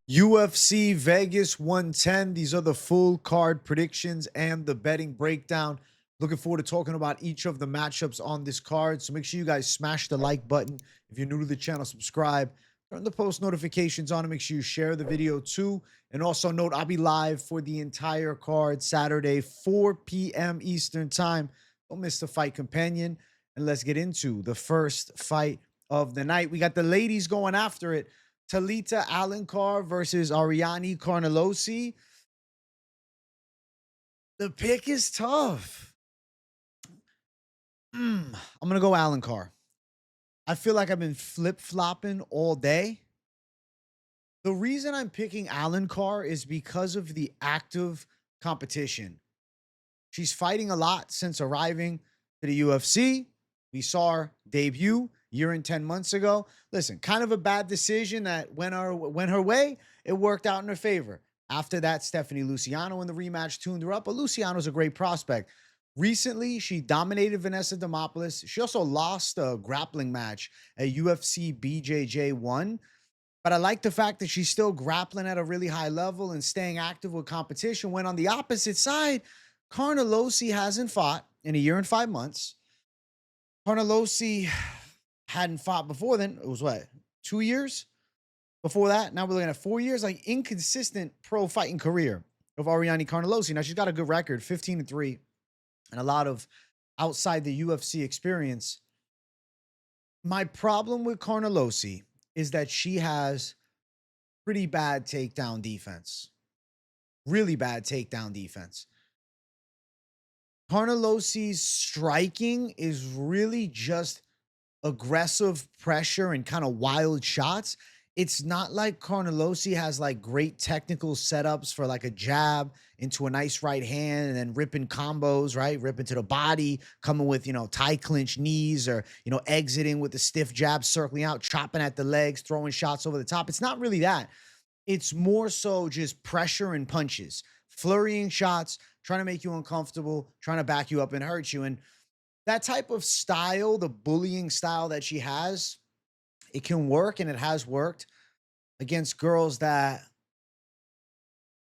UFC Vegas 110. These are the full card predictions and the betting breakdown. Looking forward to talking about each of the matchups on this card. So make sure you guys smash the like button. If you're new to the channel, subscribe. Turn the post notifications on and make sure you share the video too. And also note, I'll be live for the entire card Saturday, 4 p.m. Eastern time. Don't miss the fight companion. And let's get into the first fight of the night. We got the ladies going after it. Talita Alencar versus Ariane Carnelossi. The pick is tough. I'm going to go Alencar. I feel like I've been flip-flopping all day. The reason I'm picking Alencar is because of the active competition. She's fighting a lot since arriving to the UFC. We saw her debut year and 10 months ago. Listen, kind of a bad decision that went her way. It worked out in her favor. After that, Stephanie Luciano in the rematch tuned her up, but Luciano's a great prospect. Recently, she dominated Vanessa Demopoulos. She also lost a grappling match at UFC BJJ 1. But I like the fact that she's still grappling at a really high level and staying active with competition. When on the opposite side, Carnelossi hasn't fought in a year and 5 months. Carnelossi hadn't fought before then. It was what, 2 years before that? Now we're looking at 4 years. Like, inconsistent pro fighting career of Ariane Carnelossi. Now she's got a good record, 15-3, and a lot of outside the UFC experience. My problem with Carnelossi is that she has pretty bad takedown defense. Really bad takedown defense. Carnelossi's striking is really just aggressive pressure and kind of wild shots. It's not like Carnelossi has like great technical setups for like a jab into a nice right hand and then ripping combos, right? Ripping to the body, coming with, tie clinch knees or, exiting with the stiff jab, circling out, chopping at the legs, throwing shots over the top. It's not really that. It's more so just pressure and punches, flurrying shots, trying to make you uncomfortable, trying to back you up and hurt you. And that type of style, the bullying style that she has, it can work, and it has worked against girls that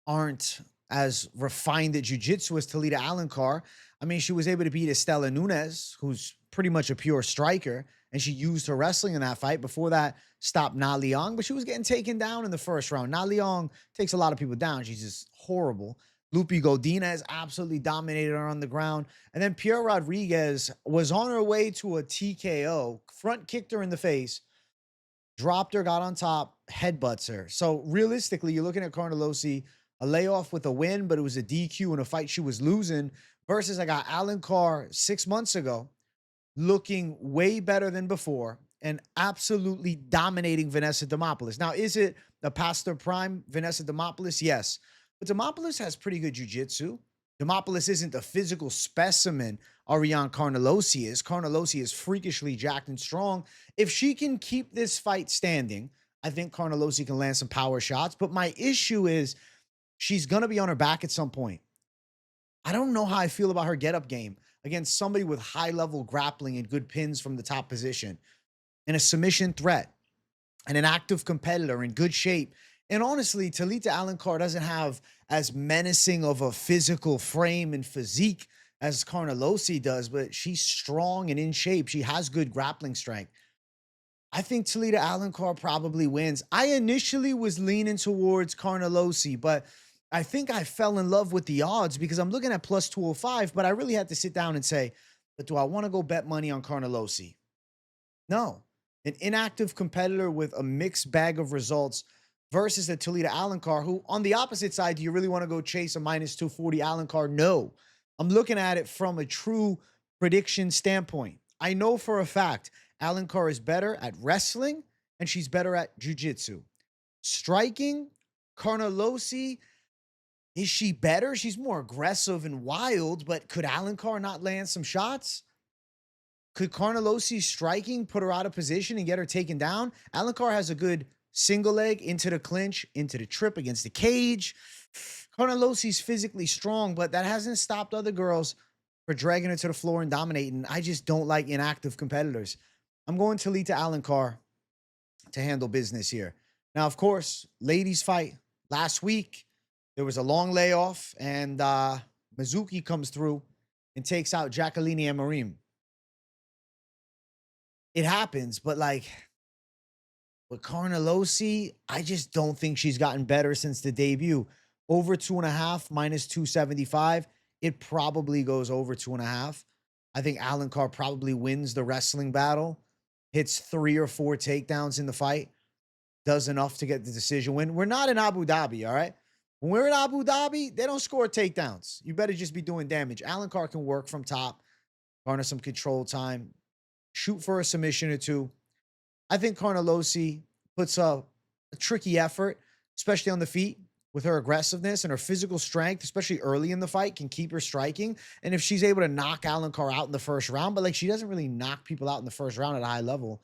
aren't as refined at jiu-jitsu as Talita Alencar. I mean, she was able to beat Estela Nunes, who's pretty much a pure striker, and she used her wrestling in that fight. Before that, stopped Na Liang, but she was getting taken down in the first round. Na Liang takes a lot of people down. She's just horrible. Lupi Godinez absolutely dominated her on the ground. And then Pierre Rodriguez was on her way to a TKO, front kicked her in the face, dropped her, got on top, headbutts her. So realistically, you're looking at Carnelossi, a layoff with a win, but it was a DQ in a fight she was losing, versus I got Alencar 6 months ago, looking way better than before and absolutely dominating Vanessa Demopoulos. Now, is it the past their prime Vanessa Demopoulos? Yes. But Demopoulos has pretty good jiu-jitsu. Demopoulos isn't the physical specimen Ariane Carnelossi is. Carnelossi is freakishly jacked and strong. If she can keep this fight standing, I think Carnelossi can land some power shots. But my issue is she's going to be on her back at some point. I don't know how I feel about her get-up game against somebody with high-level grappling and good pins from the top position and a submission threat and an active competitor in good shape. And honestly, Talita Alencar doesn't have as menacing of a physical frame and physique as Carnelossi does, but she's strong and in shape. She has good grappling strength. I think Talita Alencar probably wins. I initially was leaning towards Carnelossi, but I think I fell in love with the odds because I'm looking at plus 205, but I really had to sit down and say, but do I want to go bet money on Carnelossi? No. An inactive competitor with a mixed bag of results versus the Talita Alencar, who on the opposite side, do you really want to go chase a minus 240 Alencar? No. I'm looking at it from a true prediction standpoint. I know for a fact Alencar is better at wrestling and she's better at jiu-jitsu. Striking, Carnelossi, is she better? She's more aggressive and wild, but could Alencar not land some shots? Could Carnelossi's striking put her out of position and get her taken down? Alencar has a good single leg into the clinch, into the trip against the cage. Carnelossi's physically strong, but that hasn't stopped other girls for dragging her to the floor and dominating. I just don't like inactive competitors. I'm going to Talita Alencar to handle business here. Now, of course, ladies fight last week. There was a long layoff, and Mizuki comes through and takes out Jacqueline Amarim. It happens, but like with Carnelossi, I just don't think she's gotten better since the debut. Over 2.5, minus 275. It probably goes over 2.5. I think Alencar probably wins the wrestling battle, hits 3 or 4 takedowns in the fight, does enough to get the decision win. We're not in Abu Dhabi, all right? When we're in Abu Dhabi, they don't score takedowns. You better just be doing damage. Alencar can work from top, garner some control time, shoot for a submission or two. I think Carnelossi puts a tricky effort, especially on the feet, with her aggressiveness and her physical strength, especially early in the fight, can keep her striking. And if she's able to knock Alencar out in the first round, but like she doesn't really knock people out in the first round at a high level,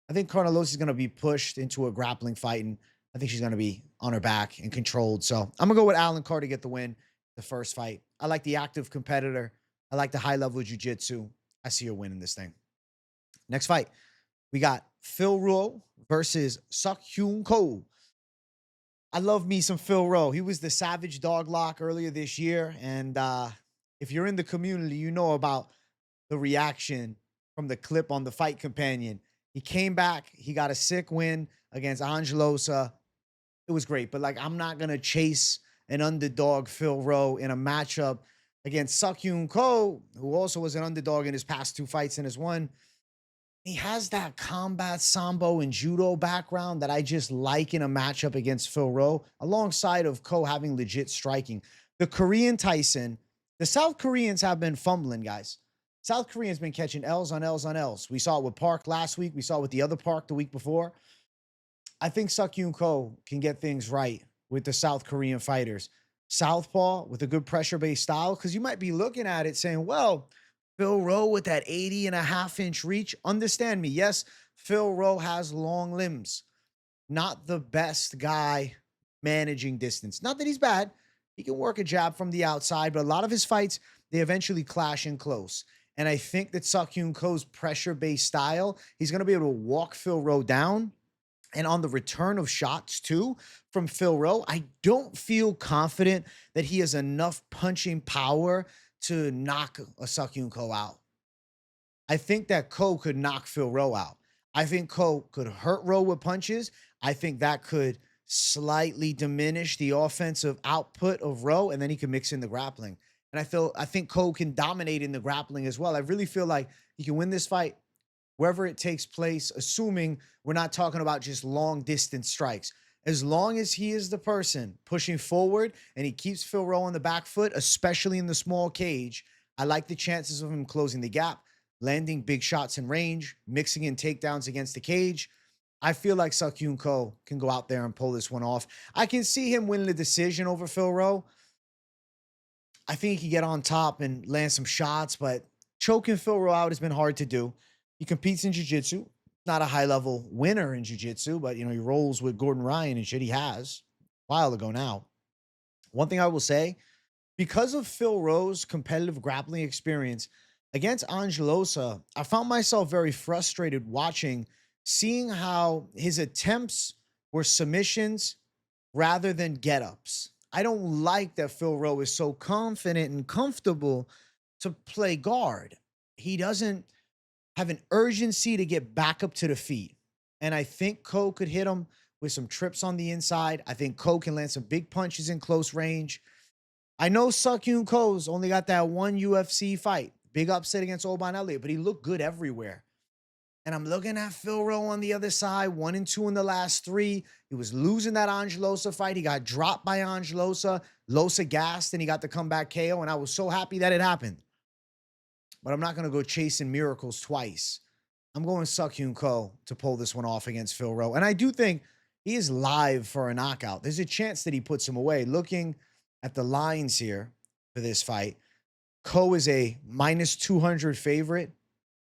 I think Carnelossi is going to be pushed into a grappling fight, and I think she's going to be on her back and controlled. So I'm going to go with Alencar to get the win the first fight. I like the active competitor. I like the high-level jiu-jitsu. I see her winning this thing. Next fight, we got Phil Rowe versus Seok Ko. I love me some Phil Rowe. He was the Savage Dog Lock earlier this year, and if you're in the community, you know about the reaction from the clip on the Fight Companion. He came back. He got a sick win against Angelosa. It was great, but like I'm not going to chase an underdog Phil Rowe in a matchup against Seok Ko, who also was an underdog in his past 2 fights and has won. He has that combat sambo and judo background that I just like in a matchup against Phil Rowe, alongside of Ko having legit striking. The Korean Tyson, the South Koreans have been fumbling, guys. South Koreans been catching L's on L's on L's. We saw it with Park last week. We saw it with the other Park the week before. I think Seok Ko can get things right with the South Korean fighters. Southpaw with a good pressure-based style, because you might be looking at it saying, well, Phil Rowe with that 80.5-inch reach. Understand me. Yes, Phil Rowe has long limbs. Not the best guy managing distance. Not that he's bad. He can work a jab from the outside, but a lot of his fights, they eventually clash in close. And I think that Seok Ko's pressure-based style, he's going to be able to walk Phil Rowe down. And on the return of shots, too, from Phil Rowe, I don't feel confident that he has enough punching power to knock a Seok Ko out. I think that Ko could knock Phil Rowe out. I think Ko could hurt Rowe with punches. I think that could slightly diminish the offensive output of Rowe, and then he can mix in the grappling. And I think Ko can dominate in the grappling as well. I really feel like he can win this fight wherever it takes place, assuming we're not talking about just long distance strikes. As long as he is the person pushing forward and he keeps Phil Rowe on the back foot, especially in the small cage, I like the chances of him closing the gap, landing big shots in range, mixing in takedowns against the cage. I feel like Seok Ko can go out there and pull this one off. I can see him winning the decision over Phil Rowe. I think he can get on top and land some shots, but choking Phil Rowe out has been hard to do. He competes in jiu-jitsu. Not a high-level winner in jiu-jitsu, but, you know, he rolls with Gordon Ryan and shit. He has a while ago now. One thing I will say, because of Phil Rowe's competitive grappling experience against Angelosa, I found myself very frustrated watching, seeing how his attempts were submissions rather than get-ups. I don't like that Phil Rowe is so confident and comfortable to play guard. He doesn't have an urgency to get back up to the feet. And I think Ko could hit him with some trips on the inside. I think Ko can land some big punches in close range. I know Seok Ko's only got that one UFC fight, big upset against Oban Elliott, but he looked good everywhere. And I'm looking at Phil Rowe on the other side, 1-2 in the last 3. He was losing that Angelosa fight. He got dropped by Angelosa. Losa gassed, and he got the comeback KO, and I was so happy that it happened. But I'm not going to go chasing miracles twice. I'm going Seok Ko to pull this one off against Phil Rowe. And I do think he is live for a knockout. There's a chance that he puts him away. Looking at the lines here for this fight, Ko is a minus 200 favorite.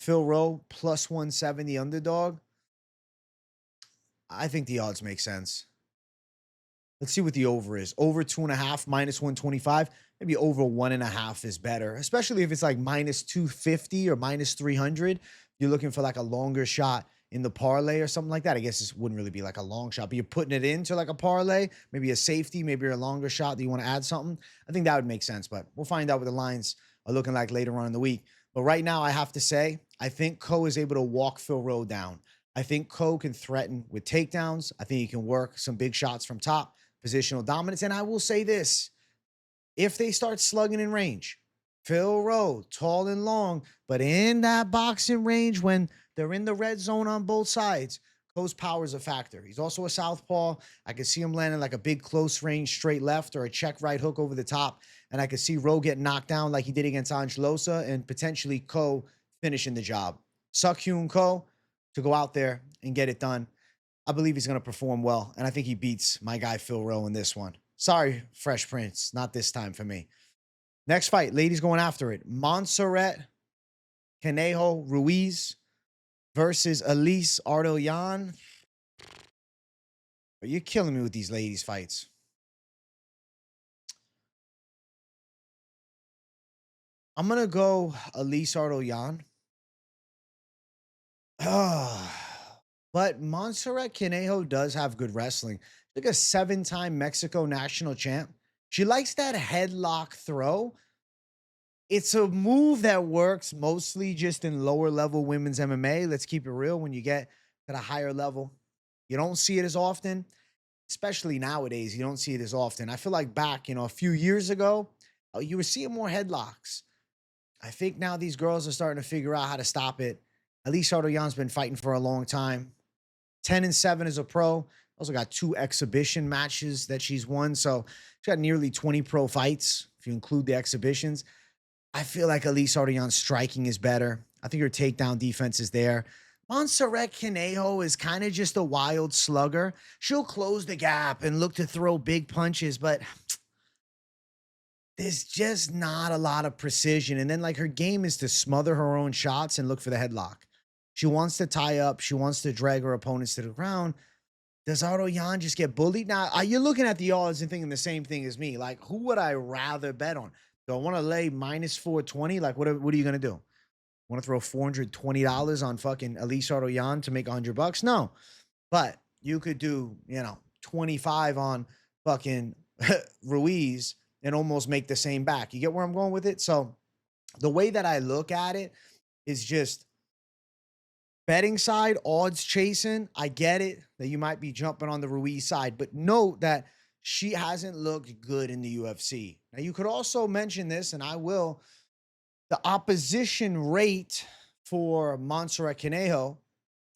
Phil Rowe, plus 170 underdog. I think the odds make sense. Let's see what the over is. Over 2.5, minus 125. Maybe over 1.5 is better, especially if it's like minus 250 or minus 300. You're looking for like a longer shot in the parlay or something like that. I guess this wouldn't really be like a long shot, but you're putting it into like a parlay, maybe a safety, maybe a longer shot that you want to add something. I think that would make sense, but we'll find out what the lines are looking like later on in the week. But right now, I have to say, I think Ko is able to walk Phil Rowe down. I think Ko can threaten with takedowns. I think he can work some big shots from top, positional dominance. And I will say this, if they start slugging in range, Phil Rowe, tall and long, but in that boxing range when they're in the red zone on both sides, Ko's power is a factor. He's also a southpaw. I can see him landing like a big close range straight left or a check right hook over the top. And I could see Rowe get knocked down like he did against Angelosa and potentially Ko finishing the job. Seok Ko to go out there and get it done. I believe he's going to perform well. And I think he beats my guy Phil Rowe in this one. Sorry, Fresh Prince. Not this time for me. Next fight, ladies going after it. Montserrat Conejo Ruiz versus Elise Ardelean. You're killing me with these ladies fights. I'm going to go Elise Ardelean. But Montserrat Conejo does have good wrestling. Like a 7-time Mexico national champ. She likes that headlock throw. It's a move that works mostly just in lower level women's MMA. Let's keep it real. When you get at a higher level, you don't see it as often, especially nowadays. You don't see it as often. I feel like back, a few years ago, you were seeing more headlocks. I think now these girls are starting to figure out how to stop it. Elise Ardelean's been fighting for a long time. 10-7 as a pro. Also got 2 exhibition matches that she's won. So she's got nearly 20 pro fights, if you include the exhibitions. I feel like Elise Ardelean's striking is better. I think her takedown defense is there. Montserrat Conejo is kind of just a wild slugger. She'll close the gap and look to throw big punches, but there's just not a lot of precision. And then like her game is to smother her own shots and look for the headlock. She wants to tie up. She wants to drag her opponents to the ground. Does Ardelean just get bullied? Now, you're looking at the odds and thinking the same thing as me. Like, who would I rather bet on? Do I want to lay minus 420? Like, what are you going to do? Want to throw $420 on fucking Elise Ardelean to make $100? No. But you could do, 25 on fucking Ruiz and almost make the same back. You get where I'm going with it? So the way that I look at it is just betting side, odds chasing. I get it that you might be jumping on the Ruiz side, but note that she hasn't looked good in the UFC. Now, you could also mention this, and I will. The opposition rate for Montserrat Conejo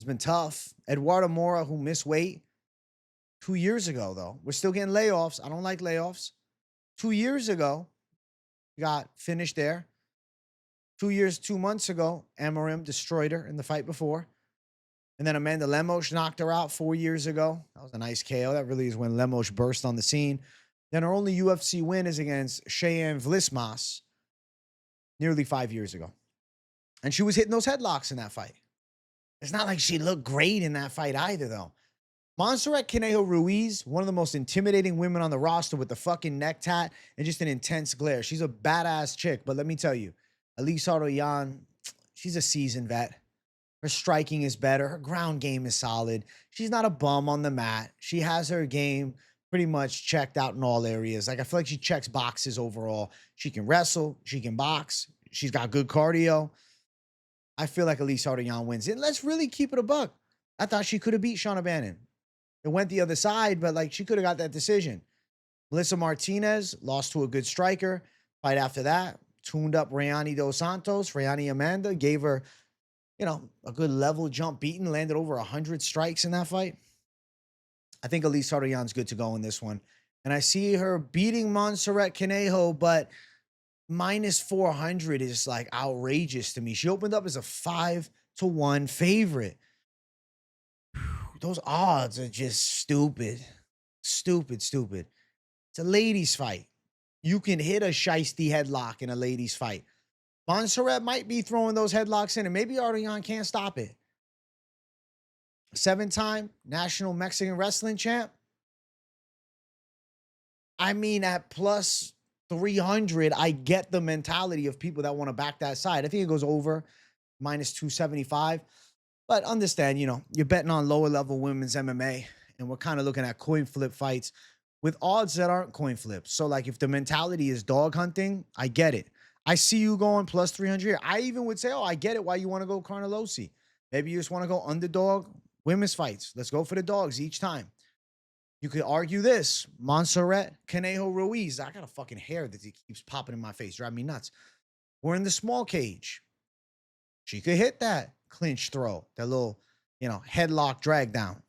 has been tough. Eduardo Mora, who missed weight 2 years ago, though. We're still getting layoffs. I don't like layoffs. 2 years ago, got finished there. 2 months ago, Amarim destroyed her in the fight before. And then Amanda Lemos knocked her out 4 years ago. That was a nice KO. That really is when Lemos burst on the scene. Then her only UFC win is against Cheyenne Vlismas nearly 5 years ago. And she was hitting those headlocks in that fight. It's not like she looked great in that fight either, though. Montserrat Conejo Ruiz, one of the most intimidating women on the roster with the fucking neck tat and just an intense glare. She's a badass chick, but let me tell you, Elise Ardelean, she's a seasoned vet. Her striking is better. Her ground game is solid. She's not a bum on the mat. She has her game pretty much checked out in all areas. Like, I feel like she checks boxes overall. She can wrestle. She can box. She's got good cardio. I feel like Elise Ardelean wins. And let's really keep it a buck. I thought she could have beat Shauna Bannon. It went the other side, but like she could have got that decision. Melissa Martinez lost to a good striker. Fight after that, tuned up Rayani Dos Santos. Rayani Amanda gave her, a good level jump beating, landed over 100 strikes in that fight. I think Elise Ardelean's good to go in this one. And I see her beating Montserrat Conejo, but minus 400 is like outrageous to me. She opened up as a 5-1 favorite. Those odds are just stupid. Stupid. It's a ladies' fight. You can hit a shiesty headlock in a ladies' fight. Montserrat might be throwing those headlocks in, and maybe Ardelean can't stop it. 7-time national Mexican wrestling champ. I mean, at plus 300, I get the mentality of people that want to back that side. I think it goes over minus 275. But understand, you're betting on lower level women's MMA, and we're kind of looking at coin flip fights with odds that aren't coin flips. So, like, if the mentality is dog hunting, I get it. I see you going plus 300 here. I even would say, oh, I get it why you want to go Carnelossi. Maybe you just want to go underdog women's fights. Let's go for the dogs each time. You could argue this: Montserrat, Conejo, Ruiz. I got a fucking hair that keeps popping in my face, driving me nuts. We're in the small cage. She could hit that clinch throw, that little, headlock drag down.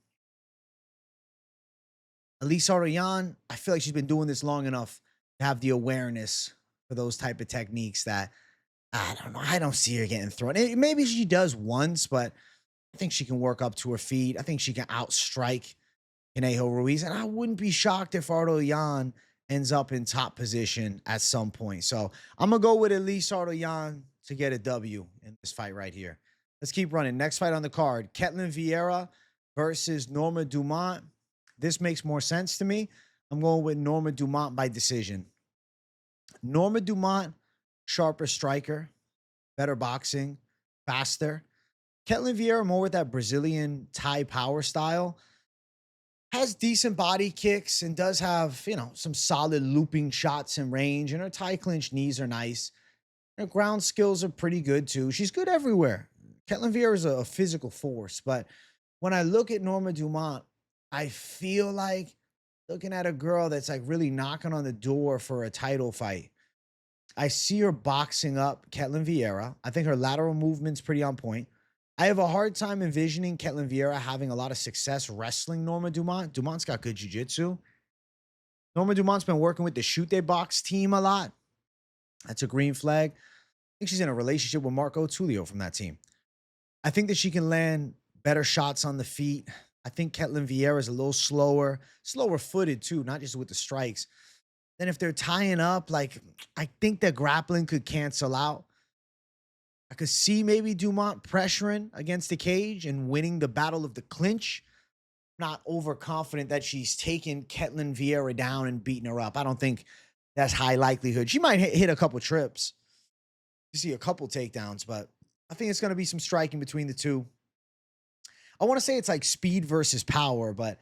Elise Ardelean, I feel like she's been doing this long enough to have the awareness for those type of techniques that, I don't know. I don't see her getting thrown. Maybe she does once, but I think she can work up to her feet. I think she can outstrike Conejo Ruiz. And I wouldn't be shocked if Ardelean ends up in top position at some point. So I'm going to go with Elise Ardelean to get a W in this fight right here. Let's keep running. Next fight on the card, Ketlen Vieira versus Norma Dumont. This makes more sense to me. I'm going with Norma Dumont by decision. Norma Dumont, sharper striker, better boxing, faster. Ketlen Vieira, more with that Brazilian Thai power style. Has decent body kicks and does have, some solid looping shots in range. And her Thai clinch knees are nice. Her ground skills are pretty good too. She's good everywhere. Ketlen Vieira is a physical force. But when I look at Norma Dumont, I feel like looking at a girl that's like really knocking on the door for a title fight. I see her boxing up Ketlen Vieira. I think her lateral movement's pretty on point. I have a hard time envisioning Ketlen Vieira having a lot of success wrestling Norma Dumont. Dumont's got good jiu-jitsu. Norma Dumont's been working with the Shoot They Box team a lot. That's a green flag. I think she's in a relationship with Marco Tullio from that team. I think that she can land better shots on the feet. I think Ketlen Vieira is a little slower footed too, not just with the strikes. Then if they're tying up, I think that grappling could cancel out. I could see maybe Dumont pressuring against the cage and winning the battle of the clinch. Not overconfident that she's taken Ketlen Vieira down and beating her up. I don't think that's high likelihood. She might hit a couple trips. You see a couple takedowns, but I think it's going to be some striking between the two. I want to say it's like speed versus power, but a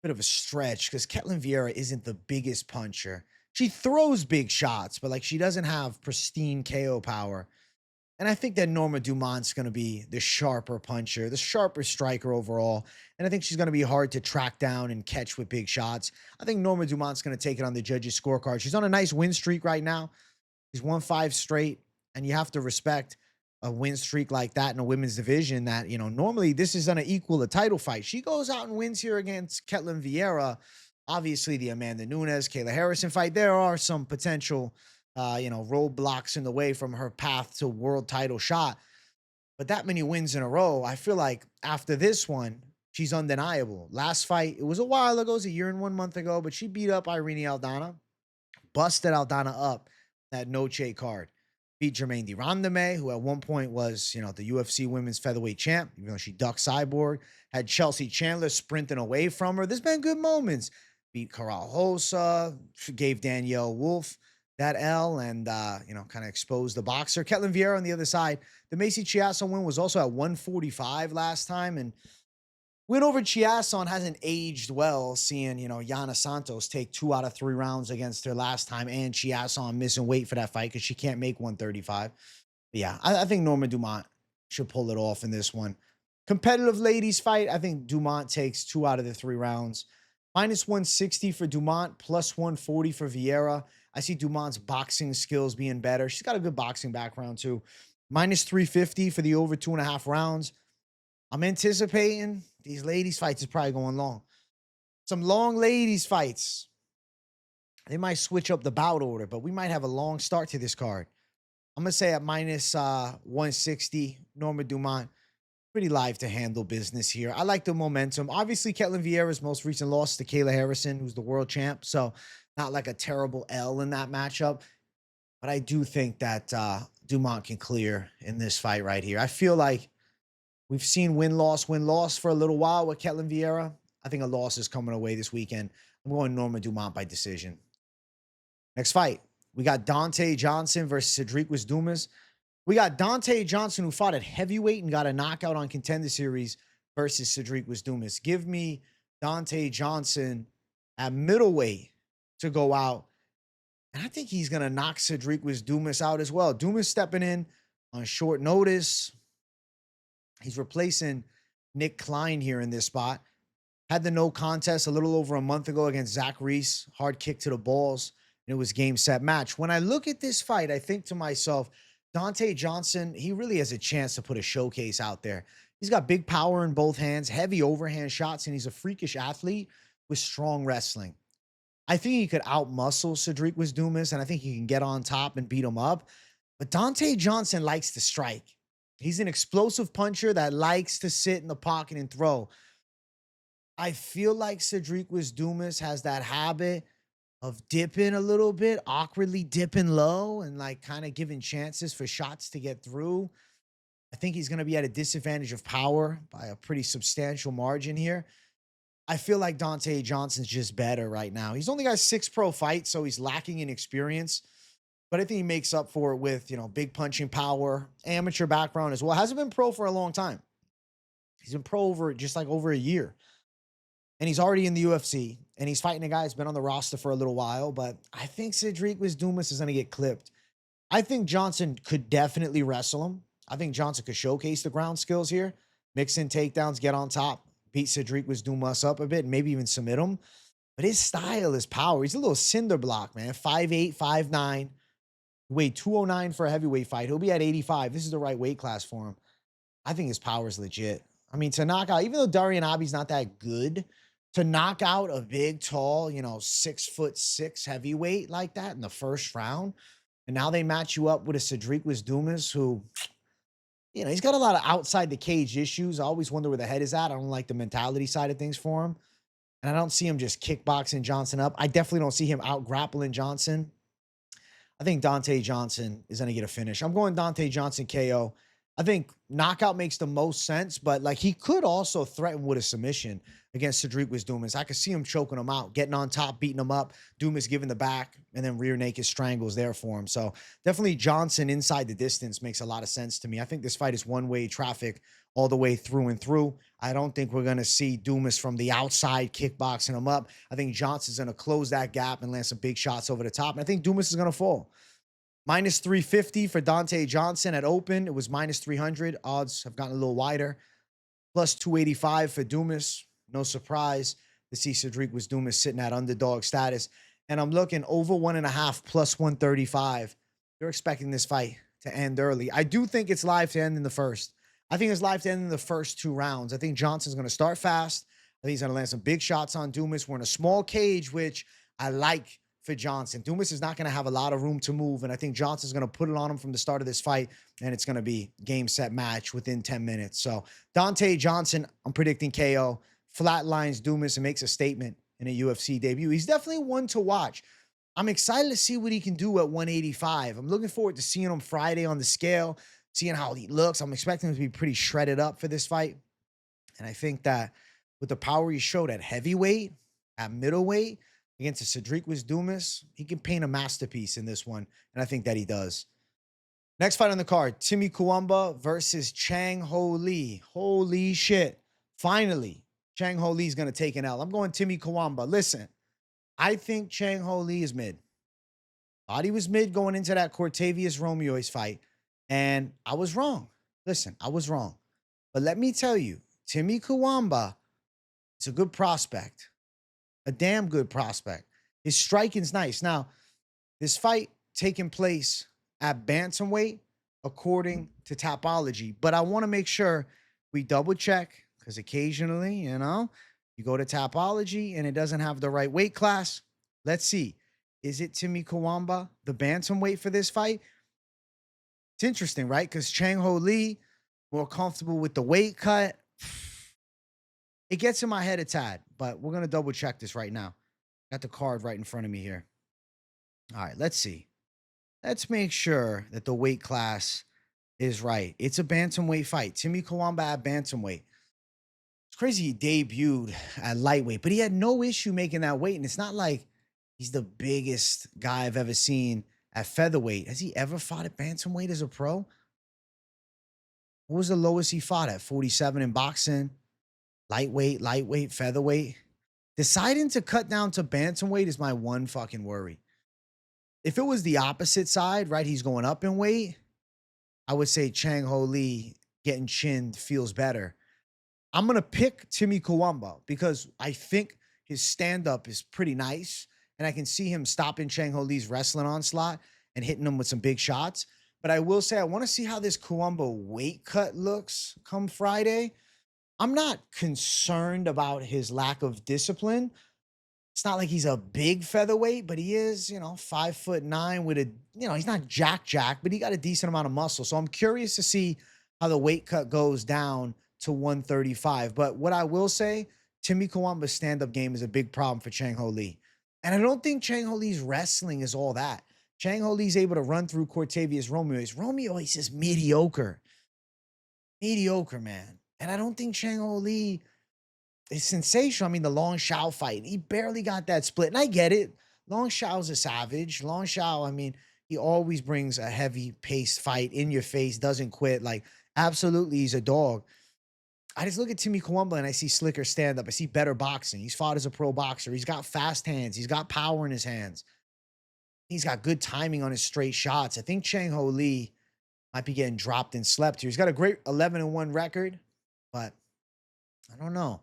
bit of a stretch because Ketlen Vieira isn't the biggest puncher. She throws big shots, but she doesn't have pristine KO power. And I think that Norma Dumont's going to be the sharper puncher, the sharper striker overall. And I think she's going to be hard to track down and catch with big shots. I think Norma Dumont's going to take it on the judges' scorecard. She's on a nice win streak right now. She's won 5 straight. And you have to respect a win streak like that in a women's division that, normally this is going to equal a title fight. She goes out and wins here against Ketlen Vieira. Obviously, the Amanda Nunes, Kayla Harrison fight, there are some potential roadblocks in the way from her path to world title shot. But that many wins in a row, I feel like after this one, she's undeniable. Last fight, it was a while ago, it was a year and 1 month ago, but she beat up Irene Aldana, busted Aldana up that Noche card. Beat Germaine de Randamie, who at one point was, the UFC women's featherweight champ, even though she ducked Cyborg. Had Chelsea Chandler sprinting away from her. There's been good moments. Beat Corral Hosa, gave Danielle Wolf that L and, kind of exposed the boxer. Ketlen Vieira on the other side. The Macy Chiasson win was also at 145 last time. And win over Chiasson hasn't aged well, seeing, Yana Santos take 2 out of 3 rounds against her last time and Chiasson missing weight for that fight because she can't make 135. But yeah, I think Norma Dumont should pull it off in this one. Competitive ladies fight, I think Dumont takes 2 out of the 3 rounds. Minus 160 for Dumont, plus 140 for Vieira. I see Dumont's boxing skills being better. She's got a good boxing background too. Minus 350 for the over 2.5 rounds. I'm anticipating these ladies fights is probably going long. Some long ladies fights. They might switch up the bout order, but we might have a long start to this card. I'm going to say at minus 160, Norma Dumont. Pretty live to handle business here. I like the momentum. Obviously, Ketlen Vieira's most recent loss to Kayla Harrison, who's the world champ. So not like a terrible L in that matchup. But I do think that Dumont can clear in this fight right here. I feel like we've seen win-loss for a little while with Ketlen Vieira. I think a loss is coming away this weekend. I'm going Norma Dumont by decision. Next fight, we got Donte Johnson versus Cedric Dumas. We got Donte Johnson, who fought at heavyweight and got a knockout on Contender Series versus Cedric Dumas. Give me Donte Johnson at middleweight to go out. And I think he's going to knock Cedric Dumas out as well. Dumas stepping in on short notice. He's replacing Nick Klein here in this spot. Had the no contest a little over a month ago against Zach Reese. Hard kick to the balls. And it was game, set, match. When I look at this fight, I think to myself, Donte Johnson, he really has a chance to put a showcase out there. He's got big power in both hands, heavy overhand shots, and he's a freakish athlete with strong wrestling. I think he could outmuscle Cedric Dumas, and I think he can get on top and beat him up. But Donte Johnson likes to strike. He's an explosive puncher that likes to sit in the pocket and throw. I feel like Cedric Dumas has that habit of dipping a little bit, awkwardly dipping low and like kind of giving chances for shots to get through. I think he's going to be at a disadvantage of power by a pretty substantial margin here. I feel like Donte Johnson's just better right now. He's only got 6 pro fights, so he's lacking in experience. But I think he makes up for it with, big punching power, amateur background as well. Hasn't been pro for a long time. He's been pro over a year. And he's already in the UFC. And he's fighting a guy that's been on the roster for a little while. But I think Cedric Dumas is going to get clipped. I think Johnson could definitely wrestle him. I think Johnson could showcase the ground skills here. Mix in takedowns, get on top, beat Cedric Dumas up a bit, and maybe even submit him. But his style, his power, he's a little cinder block, man. 5'8", 5'9". Weighed 209 for a heavyweight fight. He'll be at 85. This is the right weight class for him. I think his power is legit. I mean, to knock out, even though Darian Abi's not that good, to knock out a big, tall, 6'6" heavyweight like that in the first round, and now they match you up with a Cedric Dumas who, he's got a lot of outside the cage issues. I always wonder where the head is at. I don't like the mentality side of things for him. And I don't see him just kickboxing Johnson up. I definitely don't see him out grappling Johnson. I think Donte Johnson is going to get a finish. I'm going Donte Johnson KO. I think knockout makes the most sense, but he could also threaten with a submission against Cedric Dumas. I could see him choking him out, getting on top, beating him up, Dumas giving the back, and then rear naked strangles there for him. So definitely Johnson inside the distance makes a lot of sense to me. I think this fight is one-way traffic all the way through and through. I don't think we're going to see Dumas from the outside kickboxing him up. I think Johnson's going to close that gap and land some big shots over the top. And I think Dumas is going to fall. Minus 350 for Donte Johnson at open. It was minus 300. Odds have gotten a little wider. Plus 285 for Dumas. No surprise to see Cedric Dumas sitting at underdog status. And I'm looking over 1.5 plus 135. You're expecting this fight to end early. I do think it's live to end in the first. I think it's live to end in the first 2 rounds. I think Johnson's going to start fast. I think he's going to land some big shots on Dumas. We're in a small cage, which I like for Johnson. Dumas is not going to have a lot of room to move, and I think Johnson's going to put it on him from the start of this fight, and it's going to be game, set, match within 10 minutes. So Donte Johnson, I'm predicting KO, flatlines Dumas and makes a statement in a UFC debut. He's definitely one to watch. I'm excited to see what he can do at 185. I'm looking forward to seeing him Friday on the scale, seeing how he looks. I'm expecting him to be pretty shredded up for this fight. And I think that with the power he showed at heavyweight, at middleweight, against a Cedric Dumas, he can paint a masterpiece in this one, and I think that he does. Next fight on the card, Timmy Cuamba versus Chang Ho Lee. Holy shit. Finally, Chang Ho Lee is going to take an L. I'm going Timmy Cuamba. Listen, I think Chang Ho Lee is mid. Thought he was mid going into that Cortavius Romeo's fight, and I was wrong. Listen, I was wrong. But let me tell you, Timmy Cuamba is a good prospect. A damn good prospect. His striking's nice. Now, this fight taking place at bantamweight according to Tapology, but I want to make sure we double check because occasionally, you go to Tapology and it doesn't have the right weight class. Let's see. Is it Timmy Cuamba, the bantamweight for this fight? It's interesting, right? Because Chang Ho Lee, more comfortable with the weight cut. It gets in my head a tad, but we're going to double check this right now. Got the card right in front of me here. All right, let's see. Let's make sure that the weight class is right. It's a bantamweight fight. Timmy Cuamba at bantamweight. It's crazy he debuted at lightweight, but he had no issue making that weight. And it's not like he's the biggest guy I've ever seen at featherweight. Has he ever fought at bantamweight as a pro? What was the lowest he fought at? 47 in boxing, lightweight, featherweight. Deciding to cut down to bantamweight is my one fucking worry. If it was the opposite side, right, he's going up in weight, I would say Chang Ho Lee getting chinned feels better. I'm going to pick Timmy Cuamba because I think his stand-up is pretty nice, and I can see him stopping Chang Ho Lee's wrestling onslaught and hitting him with some big shots. But I will say I want to see how this Cuamba weight cut looks come Friday. I'm not concerned about his lack of discipline. It's not like he's a big featherweight, but he is, 5'9" with a, he's not jack, but he got a decent amount of muscle. So I'm curious to see how the weight cut goes down to 135. But what I will say, Timmy Cuamba's stand-up game is a big problem for Chang Ho Lee. And I don't think Chang Ho Lee's wrestling is all that. Chang Ho Lee's able to run through Cortavious Romeo. He's just mediocre. Mediocre, man. And I don't think Chang Ho Lee is sensational. I mean, the Long Shao fight, he barely got that split. And I get it. Long Shao's a savage. Long Shao, I mean, he always brings a heavy-paced fight in your face, doesn't quit. Like, absolutely, he's a dog. I just look at Timmy Cuamba and I see slicker stand-up. I see better boxing. He's fought as a pro boxer. He's got fast hands. He's got power in his hands. He's got good timing on his straight shots. I think Chang Ho Lee might be getting dropped and slept here. He's got a great 11-1 record, but I don't know.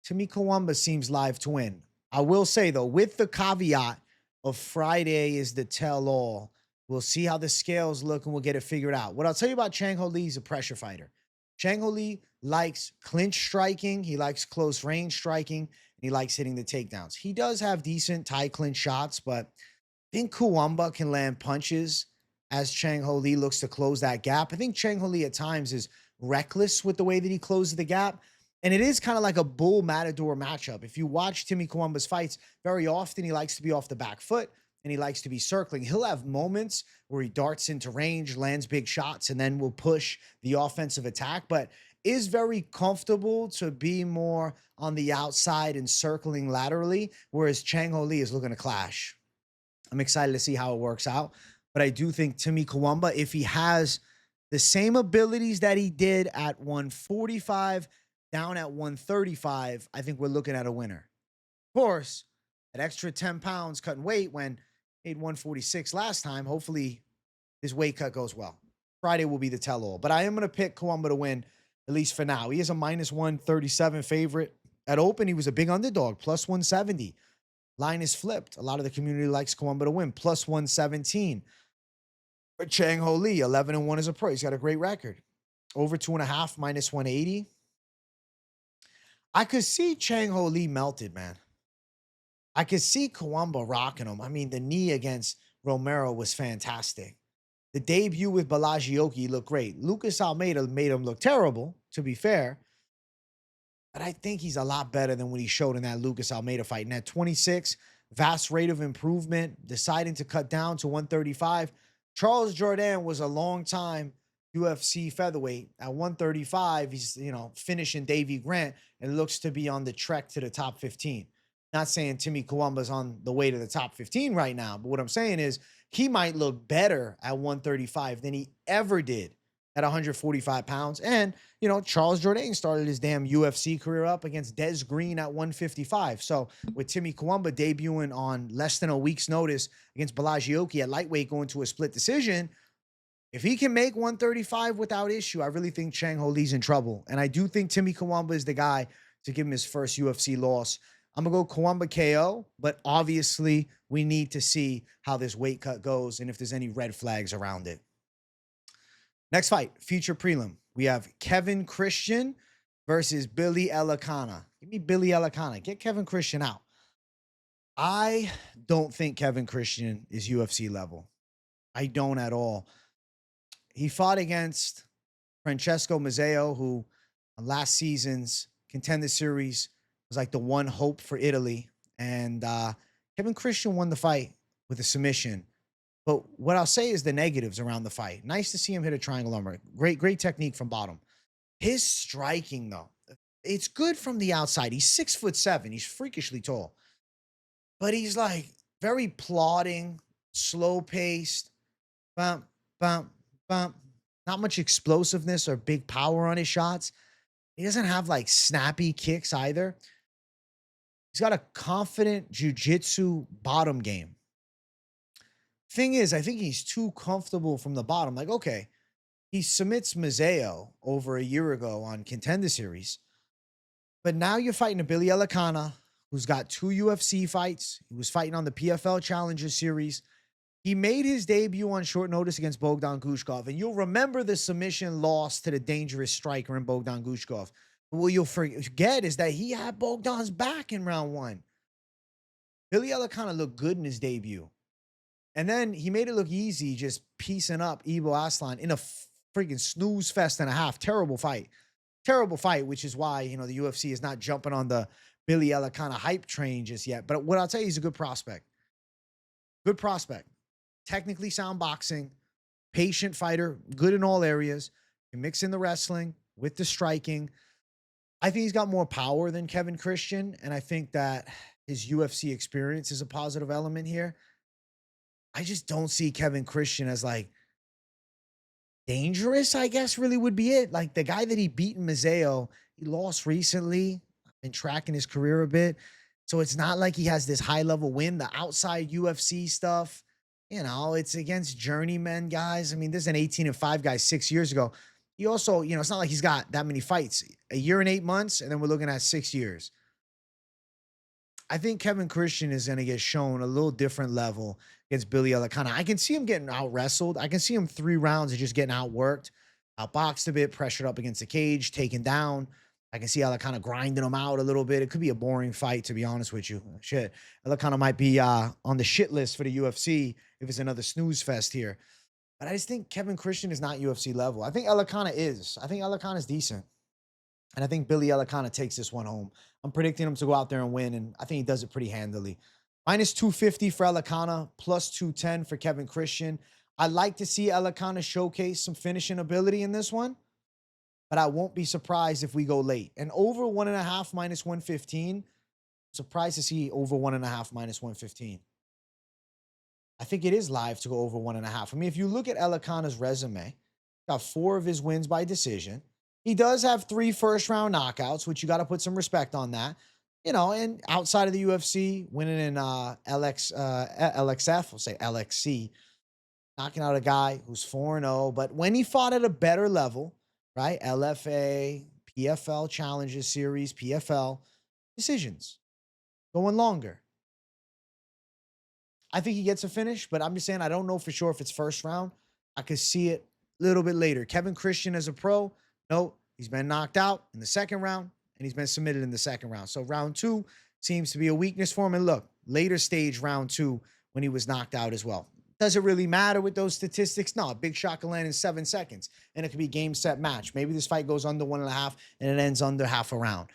Timmy Cuamba seems live to win. I will say, though, with the caveat of Friday is the tell-all, we'll see how the scales look and we'll get it figured out. What I'll tell you about Chang Ho Lee is a pressure fighter. Chang Ho Lee likes clinch striking. He likes close range striking, and he likes hitting the takedowns. He does have decent tight clinch shots, but I think Cuamba can land punches as Chang Ho Lee looks to close that gap. I think Chang Ho Lee at times is reckless with the way that he closes the gap. And it is kind of like a bull matador matchup. If you watch Timmy Cuamba's fights, very often he likes to be off the back foot and he likes to be circling. He'll have moments where he darts into range, lands big shots, and then will push the offensive attack, but is very comfortable to be more on the outside and circling laterally, whereas Chang Ho Lee is looking to clash. I'm excited to see how it works out, but I do think Timmy Cuamba, if he has the same abilities that he did at 145, down at 135, I think we're looking at a winner. Of course, that extra 10 pounds cutting weight when he made 146 last time, hopefully his weight cut goes well. Friday will be the tell-all. But I am going to pick Cuamba to win, at least for now. He is a minus 137 favorite. At open, he was a big underdog, plus 170. Line is flipped. A lot of the community likes Cuamba to win, plus 117. But Chang Ho Lee, 11-1 as a pro. He's got a great record. Over 2.5, minus 180. I could see Chang Ho Lee melted, man. I could see Cuamba rocking him. I mean, the knee against Romero was fantastic. The debut with Balagioki looked great. Lucas Almeida made him look terrible, to be fair. But I think he's a lot better than what he showed in that Lucas Almeida fight. And at 26, vast rate of improvement, deciding to cut down to 135. Charles Jourdain was a long time UFC featherweight. At 135, he's, finishing Davey Grant and looks to be on the trek to the top 15. Not saying Timmy Cuamba's on the way to the top 15 right now, but what I'm saying is he might look better at 135 than he ever did at 145 pounds. And, Charles Jourdain started his damn UFC career up against Des Green at 155. So with Timmy Cuamba debuting on less than a week's notice against Balagioki at lightweight going to a split decision, if he can make 135 without issue, I really think Chang Ho Lee's in trouble. And I do think Timmy Cuamba is the guy to give him his first UFC loss. I'm going to go Cuamba KO, but obviously we need to see how this weight cut goes and if there's any red flags around it. Next fight, feature prelim. We have Kevin Christian versus Billy Elekana. Give me Billy Elekana. Get Kevin Christian out. I don't think Kevin Christian is UFC level. I don't at all. He fought against Francesco Mazzeo, who on last season's Contender Series was like the one hope for Italy. And Kevin Christian won the fight with a submission. But what I'll say is the negatives around the fight. Nice to see him hit a triangle armbar. Great technique from bottom. His striking, though, it's good from the outside. He's 6'7". He's freakishly tall. But he's like very plodding, slow-paced, bump, bump, bump. not much explosiveness or big power on his shots. He doesn't have like snappy kicks either. He's got a confident jiu-jitsu bottom game. Thing is, I think he's too comfortable from the bottom. Like, okay, he submits Mazeo over a year ago on Contender Series. But now you're fighting a Billy Elekana, who's got 2 UFC fights. He was fighting on the PFL Challenger Series. He made his debut on short notice against Bogdan Gushkov. And you'll remember the submission loss to the dangerous striker in Bogdan Gushkov. But what you'll forget is that he had Bogdan's back in round 1. Billy Elekana looked good in his debut. And then he made it look easy, just piecing up Ibo Aslan in a freaking snooze fest and a half. Terrible fight, which is why, you know, the UFC is not jumping on the Billy Elekana hype train just yet. But what I'll tell you, he's a good prospect. Good prospect. Technically sound boxing, patient fighter, good in all areas. You mix in the wrestling with the striking. I think he's got more power than Kevin Christian, and I think that his UFC experience is a positive element here. I just don't see Kevin Christian as like dangerous, I guess really would be it. Like the guy that he beat in Mazeo, he lost recently. I've been tracking his career a bit. So it's not like he has this high level win. The outside UFC stuff, you know, it's against journeyman guys. I mean, there's an 18-5 guy 6 years ago. He also, you know, it's not like he's got that many fights. A year and 8 months, and then we're looking at 6 years. I think Kevin Christian is going to get shown a little different level against Billy Elekana. I can see him getting out wrestled. I can see him 3 rounds of just getting outworked, outboxed a bit, pressured up against the cage, taken down. I can see Elekana grinding him out a little bit. It could be a boring fight, to be honest with you. Shit, Elekana might be on the shit list for the UFC if it's another snooze fest here. But I just think Kevin Christian is not UFC level. I think Elekana is. I think Elekana is decent. And I think Billy Elekana takes this one home. I'm predicting him to go out there and win, and I think he does it pretty handily. Minus 250 for Elekana, plus 210 for Kevin Christian. I'd like to see Elekana showcase some finishing ability in this one, but I won't be surprised if we go late. And over 1.5 minus 115, surprised to see over 1.5 minus 115. I think it is live to go over 1.5. I mean, if you look at Elekana's resume, got 4 of his wins by decision. He does have 3 first-round knockouts, which you got to put some respect on that. You know, and outside of the UFC, winning in LXF, we'll say LXC, knocking out a guy who's 4-0. But when he fought at a better level, right, LFA, PFL Challenges Series, PFL, decisions, going longer. I think he gets a finish, but I'm just saying I don't know for sure if it's first round. I could see it a little bit later. Kevin Christian as a pro, no, he's been knocked out in the second round, and he's been submitted in the second round. So round 2 seems to be a weakness for him. And look, later stage round 2 when he was knocked out as well. Does it really matter with those statistics? No, a big shot can land in 7 seconds, and it could be game, set, match. Maybe this fight goes under 1.5, and it ends under half a round.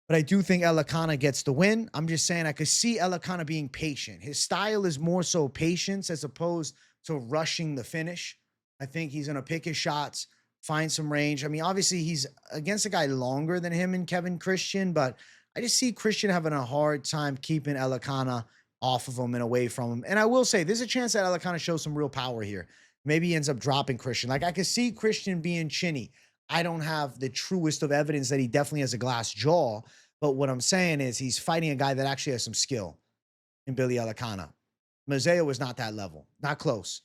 But I do think Elekana gets the win. I'm just saying I could see Elekana being patient. His style is more so patience as opposed to rushing the finish. I think he's going to pick his shots, find some range. I mean, obviously, he's against a guy longer than him and Kevin Christian, but I just see Christian having a hard time keeping Elekana off of him and away from him. And I will say, there's a chance that Elekana shows some real power here. Maybe he ends up dropping Christian. Like, I could see Christian being chinny. I don't have the truest of evidence that he definitely has a glass jaw, but what I'm saying is he's fighting a guy that actually has some skill in Billy Elekana. Mazeo was not that level. Not close.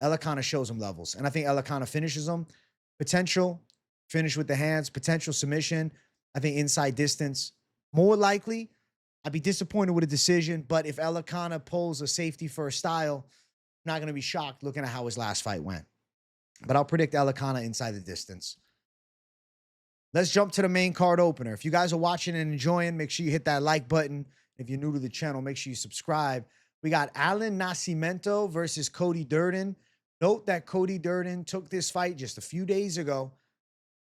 Elekana shows him levels, and I think Elekana finishes him. Potential, finish with the hands, potential submission. I think inside distance, more likely. I'd be disappointed with a decision, but if Elekana pulls a safety first style, I'm not going to be shocked looking at how his last fight went. But I'll predict Elekana inside the distance. Let's jump to the main card opener. If you guys are watching and enjoying, make sure you hit that like button. If you're new to the channel, make sure you subscribe. We got Nascimento versus Cody Durden. Note that Cody Durden took this fight just a few days ago,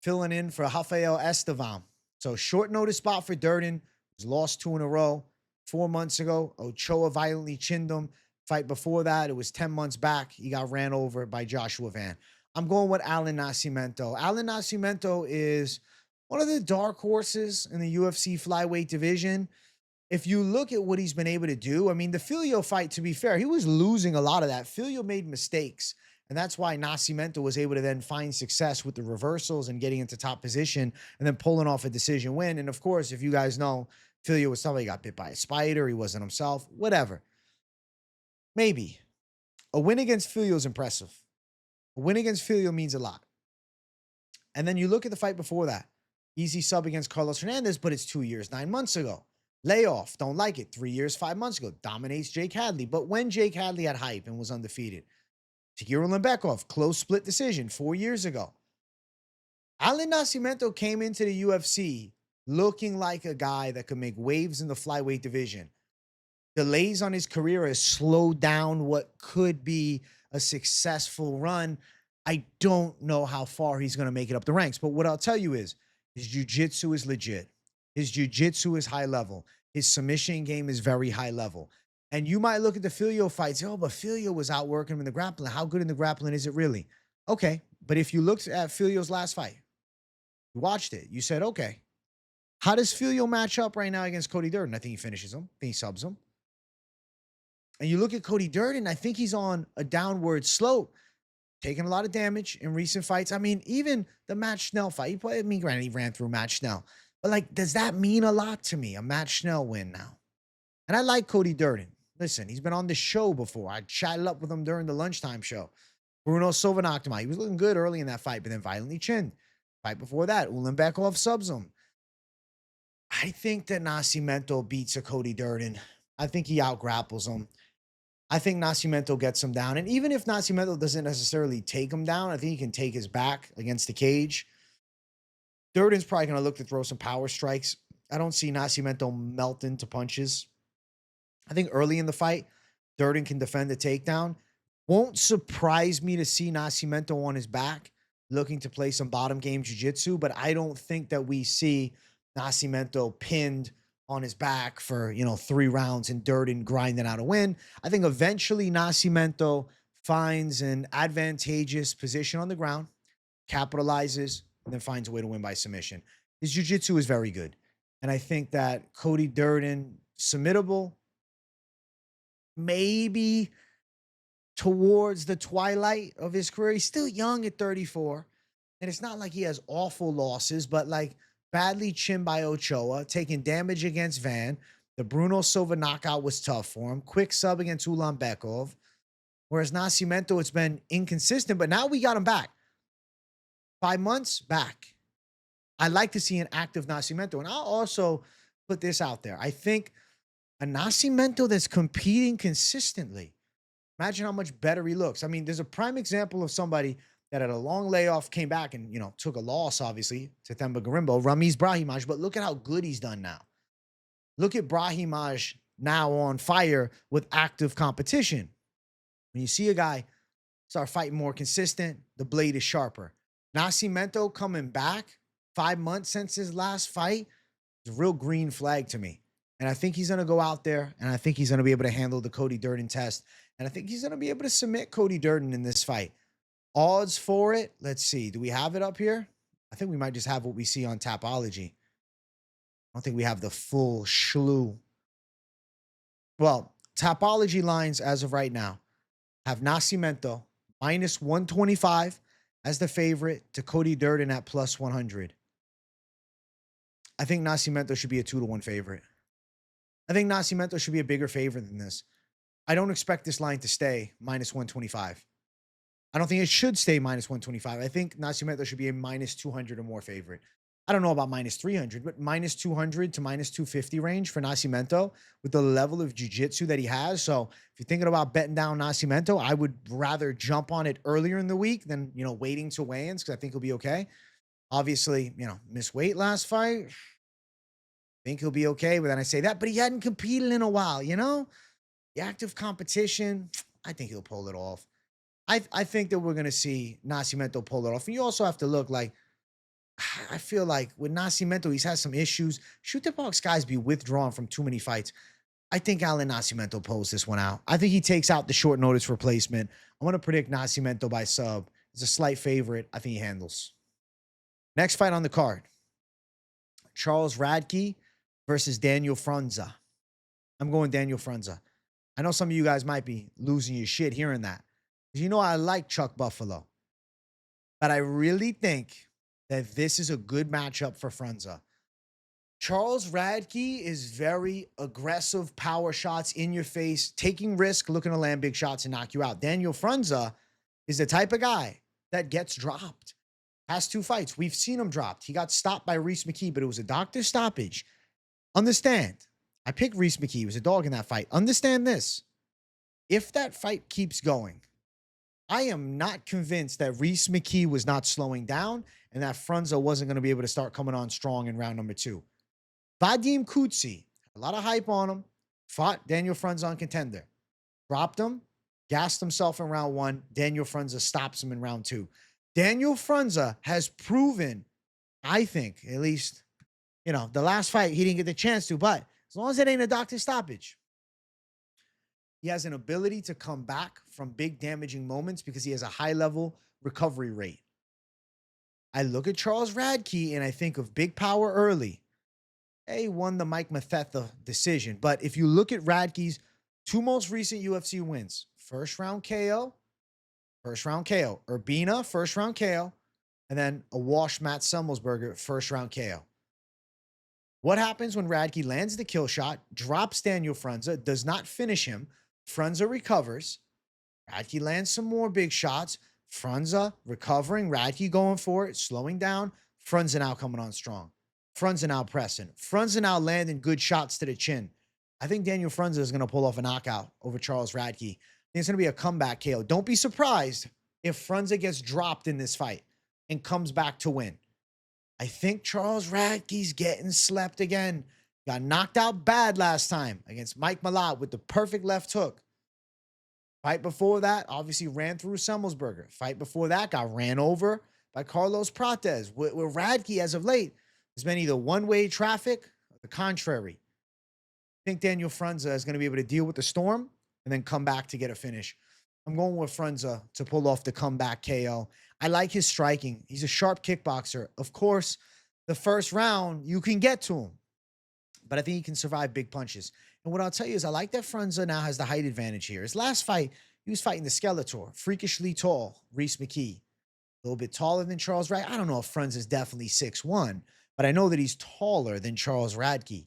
filling in for Rafael Estevam. So short notice spot for Durden. He's lost 2 in a row. 4 months ago, Ochoa violently chinned him. Fight before that, it was 10 months back. He got ran over by Joshua Van. I'm going with Nascimento. Nascimento is one of the dark horses in the UFC flyweight division. If you look at what he's been able to do, I mean, the Filio fight, to be fair, he was losing a lot of that. Filio made mistakes And that's why Nascimento was able to then find success with the reversals and getting into top position and then pulling off a decision win. And of course, if you guys know, Filio was somebody got bit by a spider. He wasn't himself, whatever. Maybe. A win against Filio is impressive. A win against Filio means a lot. And then you look at the fight before that. Easy sub against Carlos Hernandez, but it's 2 years, 9 months ago. Layoff, don't like it. 3 years, 5 months ago. Dominates Jake Hadley. But when Jake Hadley had hype and was undefeated. Tagiro Lembekov, close split decision 4 years ago. Alan Nascimento came into the UFC looking like a guy that could make waves in the flyweight division. Delays on his career has slowed down what could be a successful run. I don't know how far he's going to make it up the ranks. But what I'll tell you is his jiu-jitsu is legit. His jiu-jitsu is high level. His submission game is very high level. And you might look at the Filio fights. Oh, but Filio was outworking him in the grappling. How good in the grappling is it really? Okay. But if you looked at Filio's last fight, you watched it, you said, okay, how does Filio match up right now against Cody Durden? I think he finishes him. I think he subs him. And you look at Cody Durden, I think he's on a downward slope, taking a lot of damage in recent fights. I mean, even the Matt Schnell fight, granted, he ran through Matt Schnell. But, like, does that mean a lot to me, a Matt Schnell win now? And I like Cody Durden. Listen, he's been on the show before. I chatted up with him during the lunchtime show. Bruno Silva knocked him out. He was looking good early in that fight, but then violently chinned. Fight before that, Ulanbekov subs him. I think that Nascimento beats a Cody Durden. I think he out-grapples him. I think Nascimento gets him down. And even if Nascimento doesn't necessarily take him down, I think he can take his back against the cage. Durden's probably going to look to throw some power strikes. I don't see Nascimento melt into punches. I think early in the fight, Durden can defend the takedown. Won't surprise me to see Nascimento on his back, looking to play some bottom game jiu-jitsu, but I don't think that we see Nascimento pinned on his back for, 3 rounds and Durden grinding out a win. I think eventually Nascimento finds an advantageous position on the ground, capitalizes, and then finds a way to win by submission. His jiu-jitsu is very good. And I think that Cody Durden, submittable, maybe towards the twilight of his career. He's still young at 34. And it's not like he has awful losses, but like badly chinned by Ochoa, taking damage against Van. The Bruno Silva knockout was tough for him. Quick sub against Ulanbekov. Whereas Nascimento, it's been inconsistent, but now we got him back. 5 months back. I like to see an active Nascimento. And I'll also put this out there. I think a Nascimento that's competing consistently. Imagine how much better he looks. I mean, there's a prime example of somebody that had a long layoff, came back and, took a loss, obviously, to Themba Gorimbo, Ramiz Brahimaj, but look at how good he's done now. Look at Brahimaj now on fire with active competition. When you see a guy start fighting more consistent, the blade is sharper. Nascimento coming back 5 months since his last fight is a real green flag to me. And I think he's going to go out there, and I think he's going to be able to handle the Cody Durden test. And I think he's going to be able to submit Cody Durden in this fight. Odds for it, let's see. Do we have it up here? I think we might just have what we see on Tapology. I don't think we have the full slew. Well, Tapology lines as of right now have Nascimento minus 125 as the favorite to Cody Durden at plus 100. I think Nascimento should be a 2-1 favorite. I think Nascimento should be a bigger favorite than this. I don't expect this line to stay minus 125. I don't think it should stay minus 125. I think Nascimento should be a minus 200 or more favorite. I don't know about minus 300, but minus 200 to minus 250 range for Nascimento with the level of jiu-jitsu that he has. So if you're thinking about betting down Nascimento, I would rather jump on it earlier in the week than, waiting to weigh-ins because I think he'll be okay. Obviously, missed weight last fight. Think he'll be okay, but then I say that, but he hadn't competed in a while, The active competition, I think he'll pull it off. I think that we're going to see Nascimento pull it off. And you also have to look like, I feel like with Nascimento, he's had some issues. Shoot the box guys be withdrawn from too many fights. I think Alan Nascimento pulls this one out. I think he takes out the short notice replacement. I'm going to predict Nascimento by sub. It's a slight favorite. I think he handles. Next fight on the card. Charles Radtke versus Daniel Frunza. I'm going Daniel Frunza. I know some of you guys might be losing your shit hearing that. You know, I like Chuck Buffalo, but I really think that this is a good matchup for Frunza. Charles Radtke is very aggressive, power shots in your face, taking risk, looking to land big shots and knock you out. Daniel Frunza is the type of guy that gets dropped. Past 2 fights, we've seen him dropped. He got stopped by Reese McKee, but it was a doctor stoppage. Understand, I picked Reese McKee. He was a dog in that fight. Understand this. If that fight keeps going, I am not convinced that Reese McKee was not slowing down and that Frunza wasn't going to be able to start coming on strong in round number 2. Vadim Kutsi, a lot of hype on him, fought Daniel Frunza on Contender. Dropped him, gassed himself in round 1. Daniel Frunza stops him in round 2. Daniel Frunza has proven, I think, at least, the last fight he didn't get the chance to, but as long as it ain't a doctor stoppage, he has an ability to come back from big damaging moments because he has a high level recovery rate. I look at Charles Radtke and I think of big power early. He won the Mike Mathetha decision. But if you look at Radtke's 2 most recent UFC wins, first round KO, Urbina, first round KO, and then a wash Matt Semmelsberger, first round KO. What happens when Radtke lands the kill shot, drops Daniel Frunza, does not finish him, Frunza recovers, Radtke lands some more big shots, Frunza recovering, Radtke going for it, slowing down, Frunza now coming on strong. Frunza now pressing. Frunza now landing good shots to the chin. I think Daniel Frunza is going to pull off a knockout over Charles Radtke. I think it's going to be a comeback KO. Don't be surprised if Frunza gets dropped in this fight and comes back to win. I think Charles Radtke's getting slept again. Got knocked out bad last time against Mike Malott with the perfect left hook. Fight before that, obviously ran through Semmelsberger. Fight before that, got ran over by Carlos Prates. With Radtke, as of late, has been either one-way traffic or the contrary. I think Daniel Frunza is going to be able to deal with the storm and then come back to get a finish. I'm going with Frunza to pull off the comeback KO. I like his striking. He's a sharp kickboxer. Of course, the first round, you can get to him, but I think he can survive big punches. And what I'll tell you is I like that Frunza now has the height advantage here. His last fight, he was fighting the Skeletor, freakishly tall, Reese McKee. A little bit taller than Charles Radtke. I don't know if Frunza is definitely 6'1", but I know that he's taller than Charles Radtke.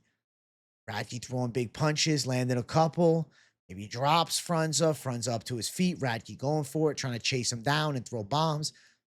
Radtke throwing big punches, landing a couple. Maybe drops Frunza. Frunza up to his feet. Radtke going for it, trying to chase him down and throw bombs.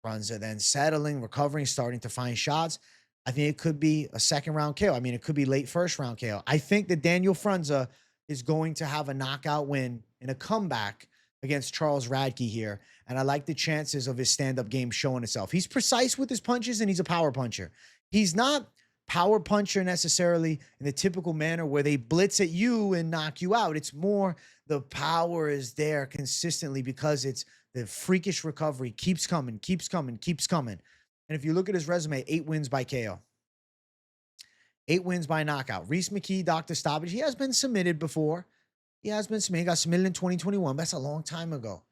Frunza then settling, recovering, starting to find shots. I think it could be a second round KO. I mean, it could be late first round KO. I think that Daniel Frunza is going to have a knockout win in a comeback against Charles Radtke here. And I like the chances of his stand-up game showing itself. He's precise with his punches and he's a power puncher. He's not power puncher necessarily in the typical manner where they blitz at you and knock you out. It's more the power is there consistently because it's the freakish recovery keeps coming, keeps coming, keeps coming. And if you look at his resume, 8 wins by KO. 8 wins by knockout. Reese McKee, doctor stoppage. He has been submitted before. He has been submitted. He got submitted in 2021. That's a long time ago.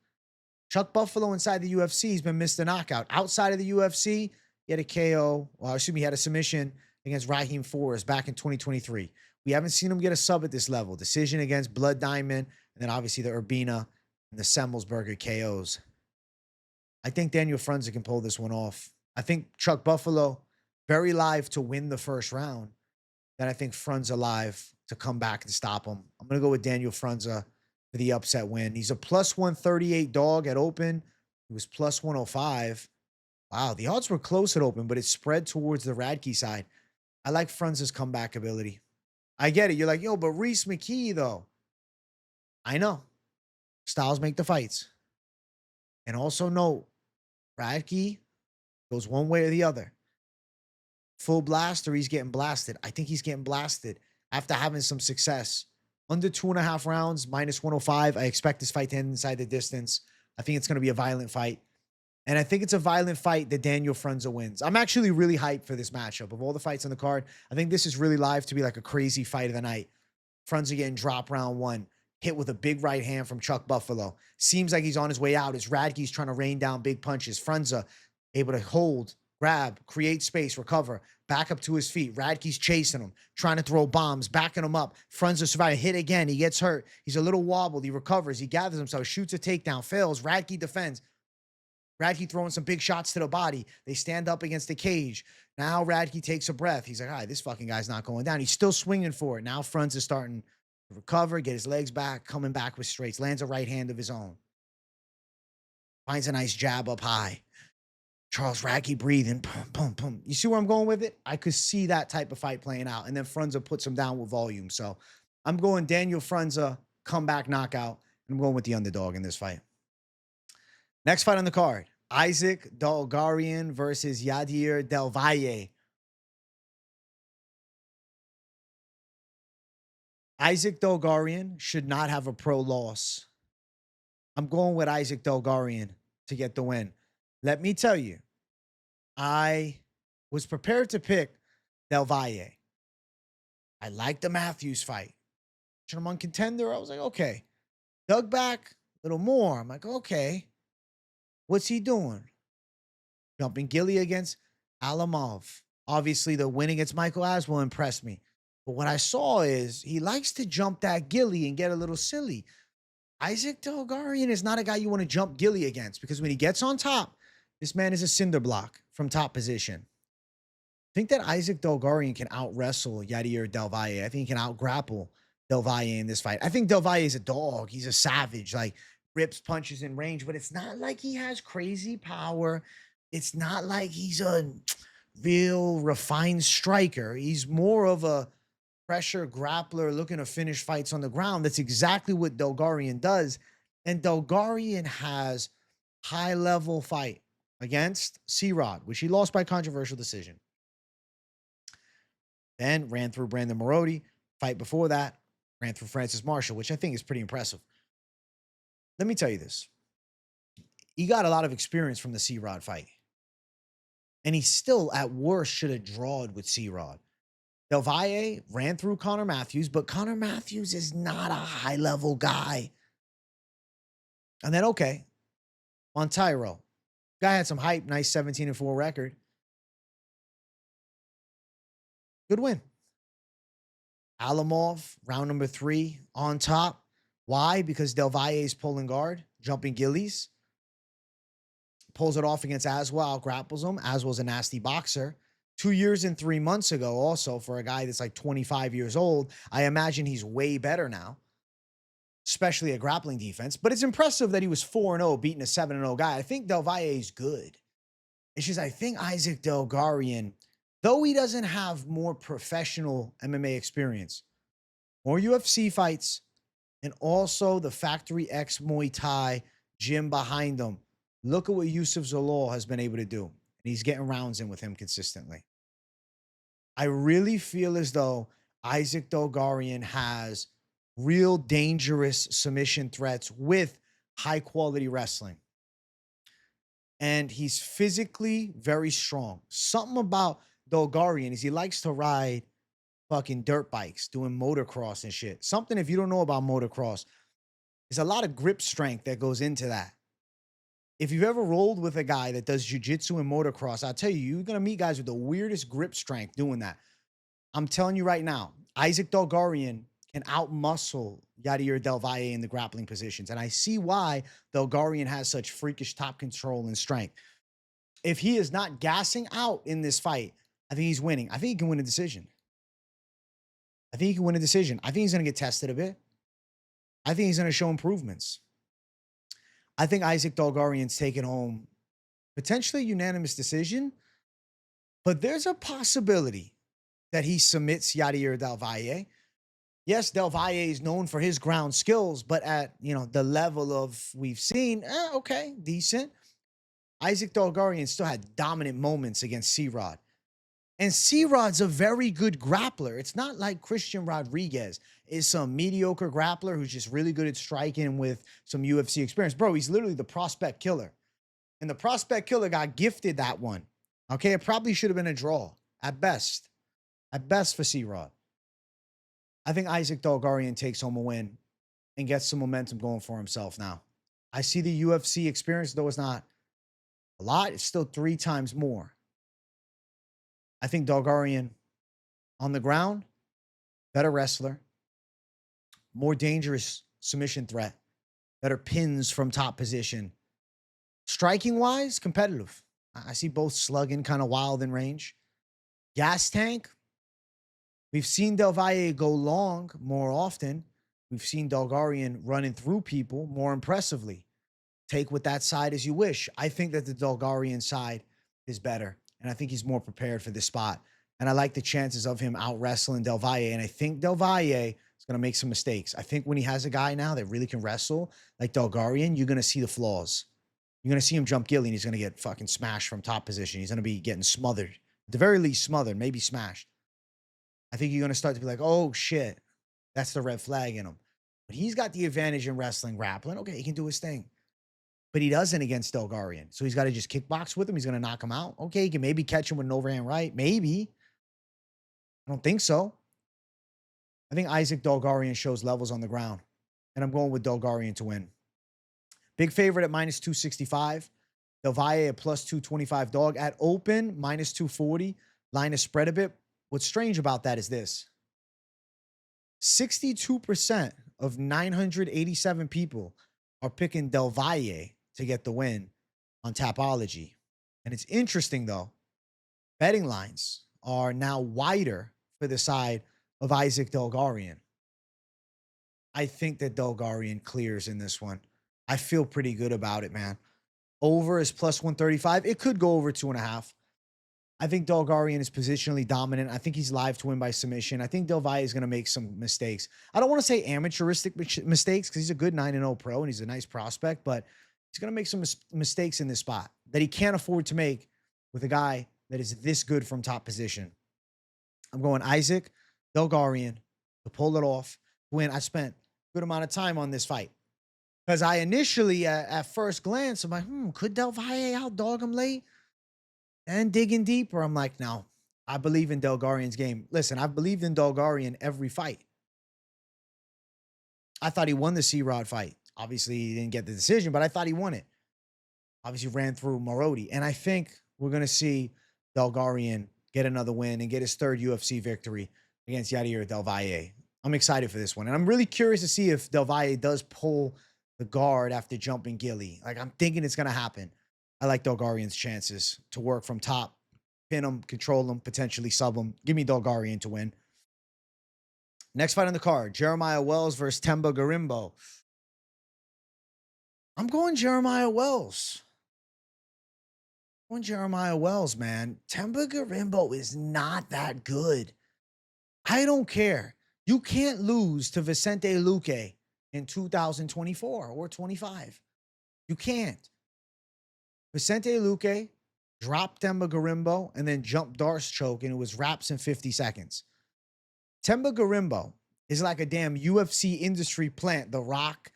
Chuck Buffalo inside the UFC has been missed a knockout. Outside of the UFC, he had a KO. Well, excuse me, he had a submission against Raheem Forrest back in 2023. We haven't seen him get a sub at this level. Decision against Blood Diamond, and then obviously the Urbina and the Semmelsberger KOs. I think Daniel Frunza can pull this one off. I think Chuck Buffalo, very live to win the first round. Then I think Frunza live to come back and stop him. I'm going to go with Daniel Frunza for the upset win. He's a plus 138 dog at open. He was plus 105. Wow, the odds were close at open, but it spread towards the Radtke side. I like Frunza's comeback ability. I get it. You're like, yo, but Reese McKee, though. I know. Styles make the fights. And also note, Radtke goes one way or the other. Full blast or he's getting blasted. I think he's getting blasted after having some success. Under 2.5 rounds, minus 105. I expect this fight to end inside the distance. I think it's going to be a violent fight. And I think it's a violent fight that Daniel Frunza wins. I'm actually really hyped for this matchup. Of all the fights on the card, I think this is really live to be like a crazy fight of the night. Frunza getting dropped round 1. Hit with a big right hand from Chuck Buffalo. Seems like he's on his way out as Radtke's trying to rain down big punches. Frunza able to hold, grab, create space, recover. back up to his feet. Radtke's chasing him, trying to throw bombs, backing him up. Frunza survives, hit again. He gets hurt. He's a little wobbled. He recovers. He gathers himself, shoots a takedown, fails. Radtke defends. Radtke throwing some big shots to the body. They stand up against the cage. Now Radtke takes a breath. He's like, all right, this fucking guy's not going down. He's still swinging for it. Now Frunza is starting to recover, get his legs back, coming back with straights. Lands a right hand of his own. Finds a nice jab up high. Charles Radtke breathing. Boom, boom, boom. You see where I'm going with it? I could see that type of fight playing out. And then Frunza puts him down with volume. So I'm going Daniel Frunza, comeback knockout. And I'm going with the underdog in this fight. Next fight on the card. Isaac Dulgarian versus Yadir Del Valle. Isaac Dulgarian should not have a pro loss. I'm going with Isaac Dulgarian to get the win. Let me tell you, I was prepared to pick Del Valle. I liked the Matthews fight. I'm on Contender. I was like, okay. Dug back a little more. I'm like, okay. What's he doing? Jumping Gilly against Alamov. Obviously, the win against Michael Aswell impressed me. But what I saw is he likes to jump that Gilly and get a little silly. Isaac Dulgarian is not a guy you want to jump Gilly against because when he gets on top, this man is a cinder block from top position. I think that Isaac Dulgarian can out-wrestle Yadir Del Valle. I think he can out-grapple Del Valle in this fight. I think Del Valle is a dog. He's a savage. Like, rips punches in range, but it's not like he has crazy power. It's not like he's a real refined striker. He's more of a pressure grappler looking to finish fights on the ground. That's exactly what Dulgarian does. And Dulgarian has high-level fight against C-Rod, which he lost by controversial decision. Then ran through Brandon Marodi. Fight before that, ran through Francis Marshall, which I think is pretty impressive. Let me tell you this. He got a lot of experience from the C-Rod fight. And he still, at worst, should have drawed with C-Rod. Del Valle ran through Connor Matthews, but Connor Matthews is not a high-level guy. And then, okay, Monteiro. Guy had some hype, nice 17-4 record. Good win. Alamov, round number 3, on top. Why? Because Del Valle is pulling guard, jumping Gillies. Pulls it off against Aswell, grapples him. Aswell's a nasty boxer. 2 years and 3 months ago, also, for a guy that's like 25 years old, I imagine he's way better now, especially a grappling defense. But it's impressive that he was 4-0, beating a 7-0 guy. I think Del Valle is good. It's just I think Isaac Dulgarian, though he doesn't have more professional MMA experience, more UFC fights, and also the Factory X Muay Thai gym behind him. Look at what Yusuf Zalal has been able to do. And he's getting rounds in with him consistently. I really feel as though Isaac Dulgarian has real dangerous submission threats with high-quality wrestling. And he's physically very strong. Something about Dulgarian is he likes to ride fucking dirt bikes, doing motocross and shit. Something, if you don't know about motocross, there's a lot of grip strength that goes into that. If you've ever rolled with a guy that does jiu-jitsu and motocross, I'll tell you, you're going to meet guys with the weirdest grip strength doing that. I'm telling you right now, Isaac Dulgarian can outmuscle Yadir Del Valle in the grappling positions. And I see why Dulgarian has such freakish top control and strength. If he is not gassing out in this fight, I think he's winning. I think he can win a decision. I think he's going to get tested a bit. I think he's going to show improvements. I think Isaac Dulgarian's taking home potentially a unanimous decision, but there's a possibility that he submits Yadir Del Valle. Yes, Del Valle is known for his ground skills, but at, the level of we've seen, okay, decent. Isaac Dulgarian still had dominant moments against C-Rod. And C-Rod's a very good grappler. It's not like Christian Rodriguez is some mediocre grappler who's just really good at striking with some UFC experience. Bro, he's literally the prospect killer. And the prospect killer got gifted that one. Okay, it probably should have been a draw at best. At best for C-Rod. I think Isaac Dulgarian takes home a win and gets some momentum going for himself now. I see the UFC experience, though it's not a lot. It's still 3 times more. I think Dulgarian on the ground, better wrestler, more dangerous submission threat, better pins from top position. Striking wise, competitive. I see both slugging, kind of wild in range. Gas tank. We've seen Del Valle go long more often. We've seen Dulgarian running through people more impressively. Take with that side as you wish. I think that the Dulgarian side is better, and I think he's more prepared for this spot. And I like the chances of him out wrestling Del Valle. And I think Del Valle is going to make some mistakes. I think when he has a guy now that really can wrestle, like Dulgarian, you're going to see the flaws. You're going to see him jump Gilly, and he's going to get fucking smashed from top position. He's going to be getting smothered. At the very least, smothered, maybe smashed. I think you're going to start to be like, oh, shit, that's the red flag in him. But he's got the advantage in wrestling, grappling. Okay, he can do his thing. But he doesn't against Dulgarian. So he's got to just kickbox with him. He's going to knock him out. Okay, he can maybe catch him with an overhand right. Maybe. I don't think so. I think Isaac Dulgarian shows levels on the ground. And I'm going with Dulgarian to win. Big favorite at minus 265. Del Valle at plus 225 dog. At open, minus 240. Line is spread a bit. What's strange about that is this. 62% of 987 people are picking Del Valle to get the win on Tapology. And it's interesting, though. Betting lines are now wider for the side of Isaac Dulgarian. I think that Dulgarian clears in this one. I feel pretty good about it, man. Over is plus 135. It could go over 2.5. I think Dulgarian is positionally dominant. I think he's live to win by submission. I think Del Valle is going to make some mistakes. I don't want to say amateuristic mistakes because he's a good 9-0 pro and he's a nice prospect, but he's going to make some mistakes in this spot that he can't afford to make with a guy that is this good from top position. I'm going Isaac Dulgarian to pull it off. Win. I spent a good amount of time on this fight because I initially, at first glance, I'm like, could Del Valle outdog him late? And digging deeper, I'm like, no, I believe in Dulgarian's game. Listen, I've believed in Dulgarian every fight. I thought he won the C-Rod fight. Obviously, he didn't get the decision, but I thought he won it. Obviously, ran through Marodi. And I think we're going to see Dulgarian get another win and get his third UFC victory against Yair Del Valle. I'm excited for this one. And I'm really curious to see if Del Valle does pull the guard after jumping Gilly. Like, I'm thinking it's going to happen. I like Dulgarian's chances to work from top, pin him, control him, potentially sub him. Give me Dulgarian to win. Next fight on the card, Jeremiah Wells versus Temba Gorimbo. I'm going Jeremiah Wells. I'm going Jeremiah Wells, man. Temba Gorimbo is not that good. I don't care. You can't lose to Vicente Luque in 2024 or 25. You can't. Vicente Luque dropped Temba Gorimbo and then jumped Darce choke, and it was wraps in 50 seconds. Temba Gorimbo is like a damn UFC industry plant. The Rock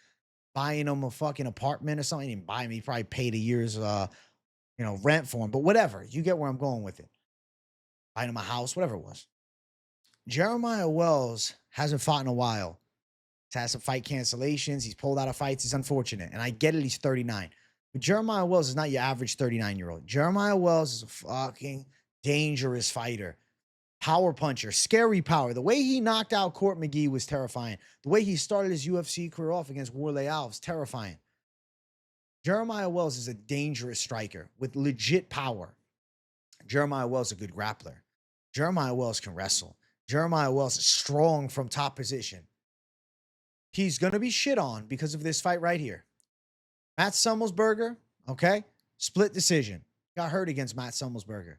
buying him a fucking apartment or something. He didn't buy him. He probably paid a year's rent for him. But whatever. You get where I'm going with it. Buying him a house, whatever it was. Jeremiah Wells hasn't fought in a while. He's had some fight cancellations. He's pulled out of fights. It's unfortunate. And I get it. He's 39. But Jeremiah Wells is not your average 39-year-old. Jeremiah Wells is a fucking dangerous fighter. Power puncher. Scary power. The way he knocked out Court McGee was terrifying. The way he started his UFC career off against Warley Alves, terrifying. Jeremiah Wells is a dangerous striker with legit power. Jeremiah Wells is a good grappler. Jeremiah Wells can wrestle. Jeremiah Wells is strong from top position. He's going to be shit on because of this fight right here. Matt Summelsberger, okay? Split decision. Got hurt against Matt Summelsberger.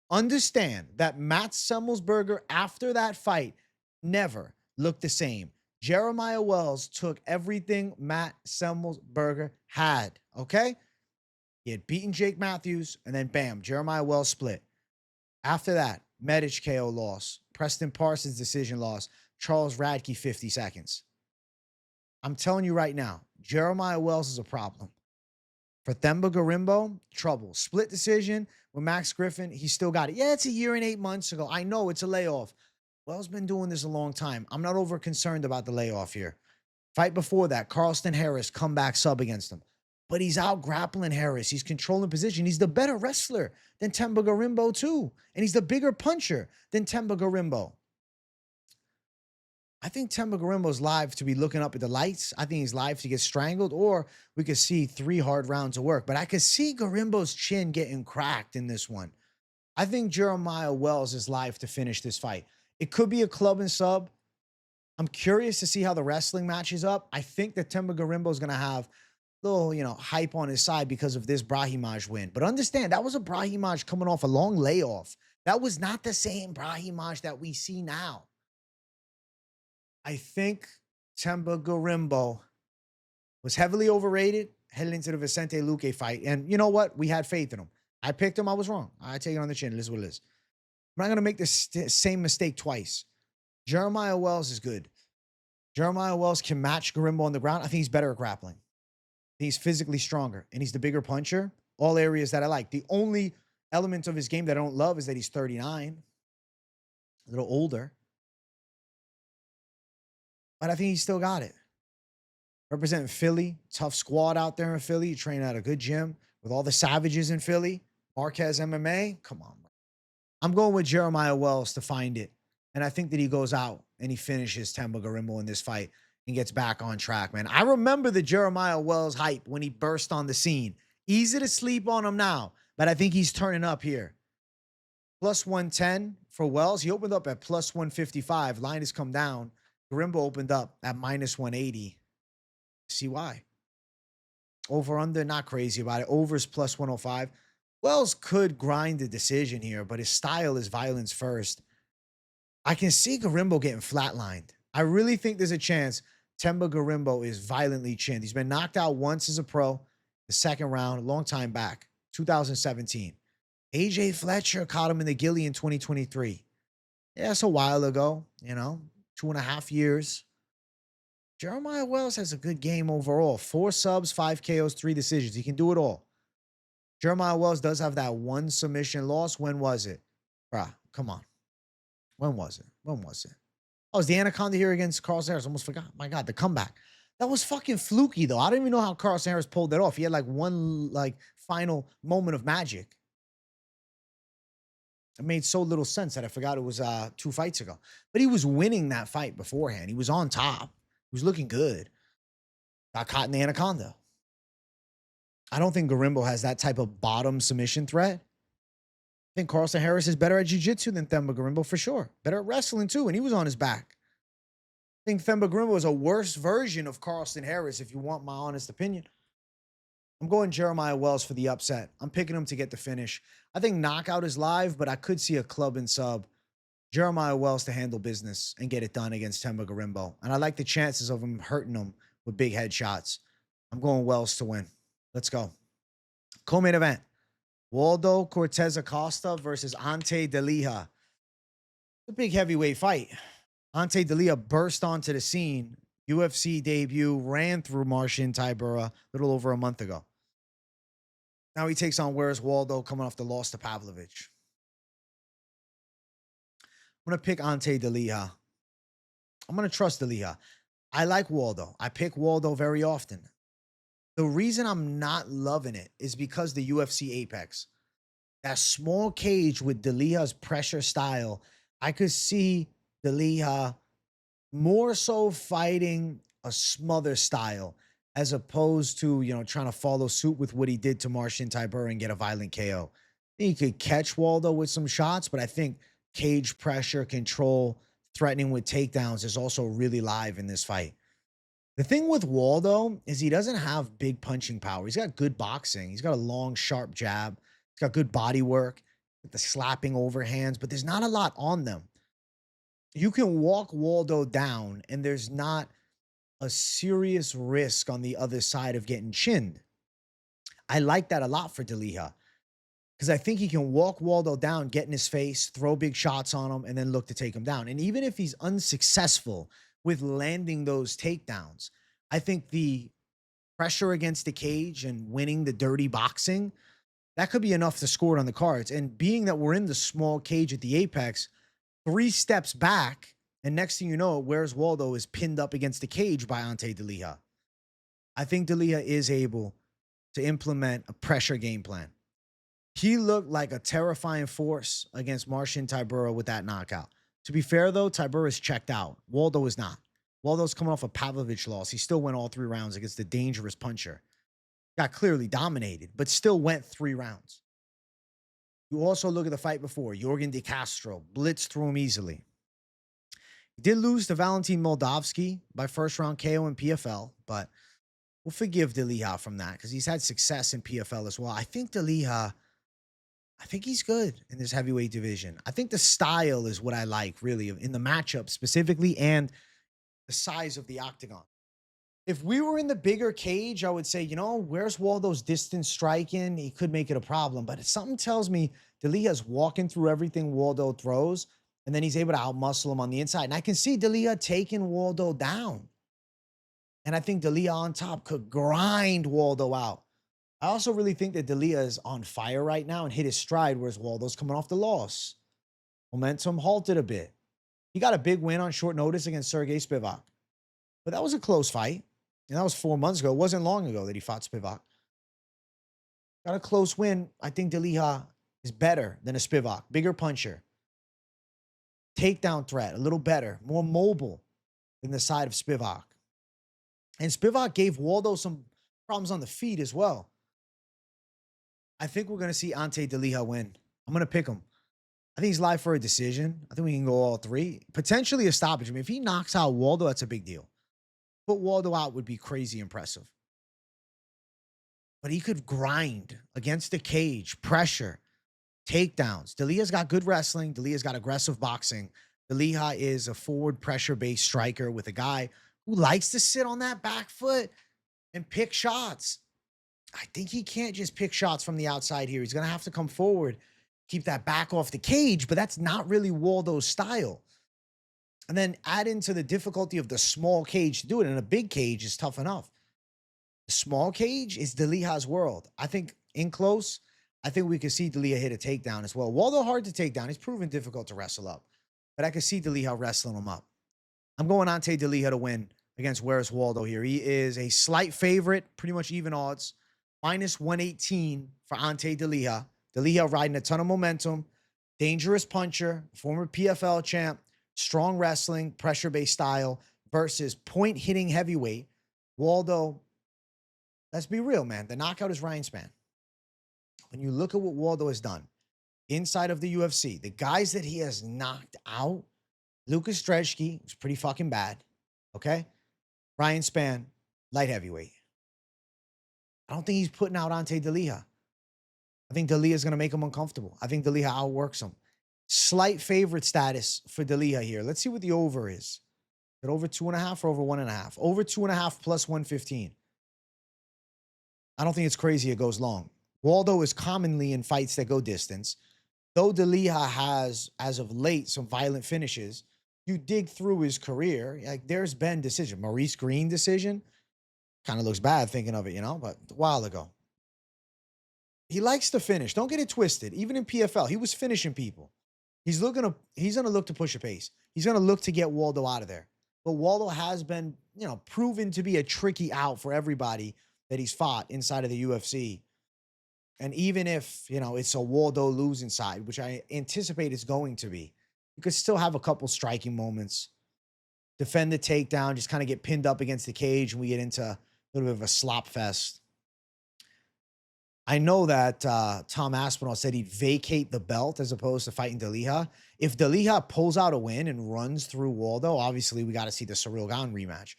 Understand that Matt Summelsberger, after that fight, never looked the same. Jeremiah Wells took everything Matt Summelsberger had, okay? He had beaten Jake Matthews, and then bam, Jeremiah Wells split. After that, Medic KO loss. Preston Parsons decision loss. Charles Radtke 50 seconds. I'm telling you right now, Jeremiah Wells is a problem. For Temba Gorimbo, trouble. Split decision with Max Griffin, he still got it. Yeah, it's a year and 8 months ago. I know it's a layoff. Wells been doing this a long time. I'm not over concerned about the layoff here. Fight before that, Carlston Harris, comeback sub against him. but he's out grappling Harris. He's controlling position. He's the better wrestler than Themba Gorimbo too. And he's the bigger puncher than Themba Gorimbo. I think Themba Gorimbo's live to be looking up at the lights. I think he's live to get strangled, or we could see 3 hard rounds of work. But I could see Gorimbo's chin getting cracked in this one. I think Jeremiah Wells is live to finish this fight. It could be a club and sub. I'm curious to see how the wrestling matches up. I think that Themba Gorimbo is going to have a little, hype on his side because of this Brahimaj win. But understand, that was a Brahimaj coming off a long layoff. That was not the same Brahimaj that we see now. I think Themba Gorimbo was heavily overrated heading into the Vicente Luque fight. And you know what? We had faith in him. I picked him. I was wrong. I take it on the chin. It is what it is. I'm not going to make this same mistake twice. Jeremiah Wells is good. Jeremiah Wells can match Gorimbo on the ground. I think he's better at grappling. He's physically stronger, and he's the bigger puncher. All areas that I like. The only element of his game that I don't love is that he's 39. A little older. But I think he still got it. Representing Philly. Tough squad out there in Philly. You train at a good gym with all the savages in Philly. Marquez MMA. Come on, bro. I'm going with Jeremiah Wells to find it. And I think that he goes out and he finishes Themba Gorimbo in this fight and gets back on track, man. I remember the Jeremiah Wells hype when he burst on the scene. Easy to sleep on him now, but I think he's turning up here. Plus 110 for Wells. He opened up at plus 155. Line has come down. Gorimbo opened up at minus 180. See why. Over under, not crazy about it. Overs plus 105. Wells could grind the decision here, but his style is violence first. I can see Gorimbo getting flatlined. I really think there's a chance Themba Gorimbo is violently chinned. He's been knocked out once as a pro, the second round, a long time back, 2017. AJ Fletcher caught him in the Gilly in 2023. Yeah, that's a while ago, 2.5 years. Jeremiah Wells has a good game overall. 4 subs, 5 KOs, 3 decisions. He can do it all. Jeremiah Wells does have that 1 submission loss. When was it? Bruh, come on. When was it? Oh, it was the Anaconda here against Carlos Harris. Almost forgot. My God, the comeback. That was fucking fluky, though. I don't even know how Carlos Harris pulled that off. He had one final moment of magic. It made so little sense that I forgot it was 2 fights ago. But he was winning that fight beforehand. He was on top. He was looking good. Got caught in the Anaconda. I don't think Gorimbo has that type of bottom submission threat. I think Carlson Harris is better at jiu-jitsu than Themba Gorimbo for sure. Better at wrestling too, and he was on his back. I think Themba Gorimbo is a worse version of Carlson Harris, if you want my honest opinion. I'm going Jeremiah Wells for the upset. I'm picking him to get the finish. I think knockout is live, but I could see a club and sub. Jeremiah Wells to handle business and get it done against Themba Gorimbo. And I like the chances of him hurting him with big headshots. I'm going Wells to win. Let's go. Co-main event. Waldo Cortes-Acosta versus Ante Delija. A big heavyweight fight. Ante Delija burst onto the scene. UFC debut, ran through Marcin Tybura a little over a month ago. Now he takes on Where's Waldo coming off the loss to Pavlovich. I'm going to pick Ante Delija. I'm going to trust Delija. I like Waldo. I pick Waldo very often. The reason I'm not loving it is because the UFC Apex. That small cage with Delija's pressure style, I could see Delija more so fighting a smother style as opposed to, trying to follow suit with what he did to Marcin Tybura and get a violent KO. He could catch Waldo with some shots, but I think cage pressure, control, threatening with takedowns is also really live in this fight. The thing with Waldo is he doesn't have big punching power. He's got good boxing. He's got a long, sharp jab. He's got good body work, the slapping overhands, but there's not a lot on them. You can walk Waldo down, and there's not a serious risk on the other side of getting chinned. I like that a lot for Delija because I think he can walk Waldo down, get in his face, throw big shots on him, and then look to take him down. And even if he's unsuccessful with landing those takedowns, I think the pressure against the cage and winning the dirty boxing, that could be enough to score it on the cards. And being that we're in the small cage at the Apex, 3 steps back, and next thing you know, Where's Waldo is pinned up against the cage by Ante Delija. I think Delija is able to implement a pressure game plan. He looked like a terrifying force against Marcin Tybura with that knockout. To be fair, though, Tybura is checked out. Waldo is not. Waldo's coming off a Pavlovich loss. He still went all 3 rounds against the dangerous puncher. Got clearly dominated, but still went 3 rounds. You also look at the fight before. Yorgan De Castro blitzed through him easily. He did lose to Valentin Moldavsky by first round KO in PFL, but we'll forgive Delija from that because he's had success in PFL as well. I think Delija, I think he's good in this heavyweight division. I think the style is what I like, really, in the matchup specifically and the size of the octagon. If we were in the bigger cage, I would say, you know, where's Waldo's distance striking? He could make it a problem. But something tells me Delija's walking through everything Waldo throws, and then he's able to outmuscle him on the inside. And I can see Delija taking Waldo down. And I think Delija on top could grind Waldo out. I also really think that Delija is on fire right now and hit his stride, whereas Waldo's coming off the loss. Momentum halted a bit. He got a big win on short notice against Sergey Spivak. But that was a close fight. And that was 4 months ago. It wasn't long ago that he fought Spivak. Got a close win. I think Delija is better than a Spivak. Bigger puncher. Takedown threat. A little better. More mobile than the side of Spivak. And Spivak gave Waldo some problems on the feet as well. I think we're going to see Ante Delija win. I'm going to pick him. I think he's live for a decision. I think we can go all 3. Potentially a stoppage. I mean, if he knocks out Waldo, that's a big deal. Put Waldo out would be crazy impressive. But he could grind against the cage, pressure, takedowns. Delija's got good wrestling. Delija's got aggressive boxing. Delija is a forward pressure-based striker with a guy who likes to sit on that back foot and pick shots. I think he can't just pick shots from the outside here. He's going to have to come forward, keep that back off the cage, but that's not really Waldo's style. And then add into the difficulty of the small cage to do it. And a big cage is tough enough. The small cage is Delija's world. I think in close, I think we could see Delija hit a takedown as well. Waldo hard to take down. He's proven difficult to wrestle up. But I could see Delija wrestling him up. I'm going Ante Delija to win against Where's Waldo here. He is a slight favorite, pretty much even odds. Minus 118 for Ante Delija. Delija riding a ton of momentum. Dangerous puncher. Former PFL champ. Strong wrestling, pressure-based style versus point-hitting heavyweight. Waldo, let's be real, man. The knockout is Ryan Spann. When you look at what Waldo has done inside of the UFC, the guys that he has knocked out, Lucas Drejki was pretty fucking bad, okay? Ryan Spann, light heavyweight. I don't think he's putting out Ante Delija. I think Delija is going to make him uncomfortable. I think Delija outworks him. Slight favorite status for Delija here. Let's see what the over is. Is it over 2.5 or over 1.5? Over 2.5 plus 115. I don't think it's crazy it goes long. Waldo is commonly in fights that go distance. Though Delija has, as of late, some violent finishes, you dig through his career, like there's been decision. Maurice Green decision. Kind of looks bad thinking of it, you know, but a while ago. He likes to finish. Don't get it twisted. Even in PFL, he was finishing people. He's going to look to push a pace. He's going to look to get Waldo out of there. But Waldo has been, you know, proven to be a tricky out for everybody that he's fought inside of the UFC. And even if, you know, it's a Waldo losing side, which I anticipate it's going to be, you could still have a couple striking moments. Defend the takedown, just kind of get pinned up against the cage, and we get into a little bit of a slop fest. I know that Tom Aspinall said he'd vacate the belt as opposed to fighting Delija. If Delija pulls out a win and runs through Waldo, obviously we got to see the Ciryl Gane rematch.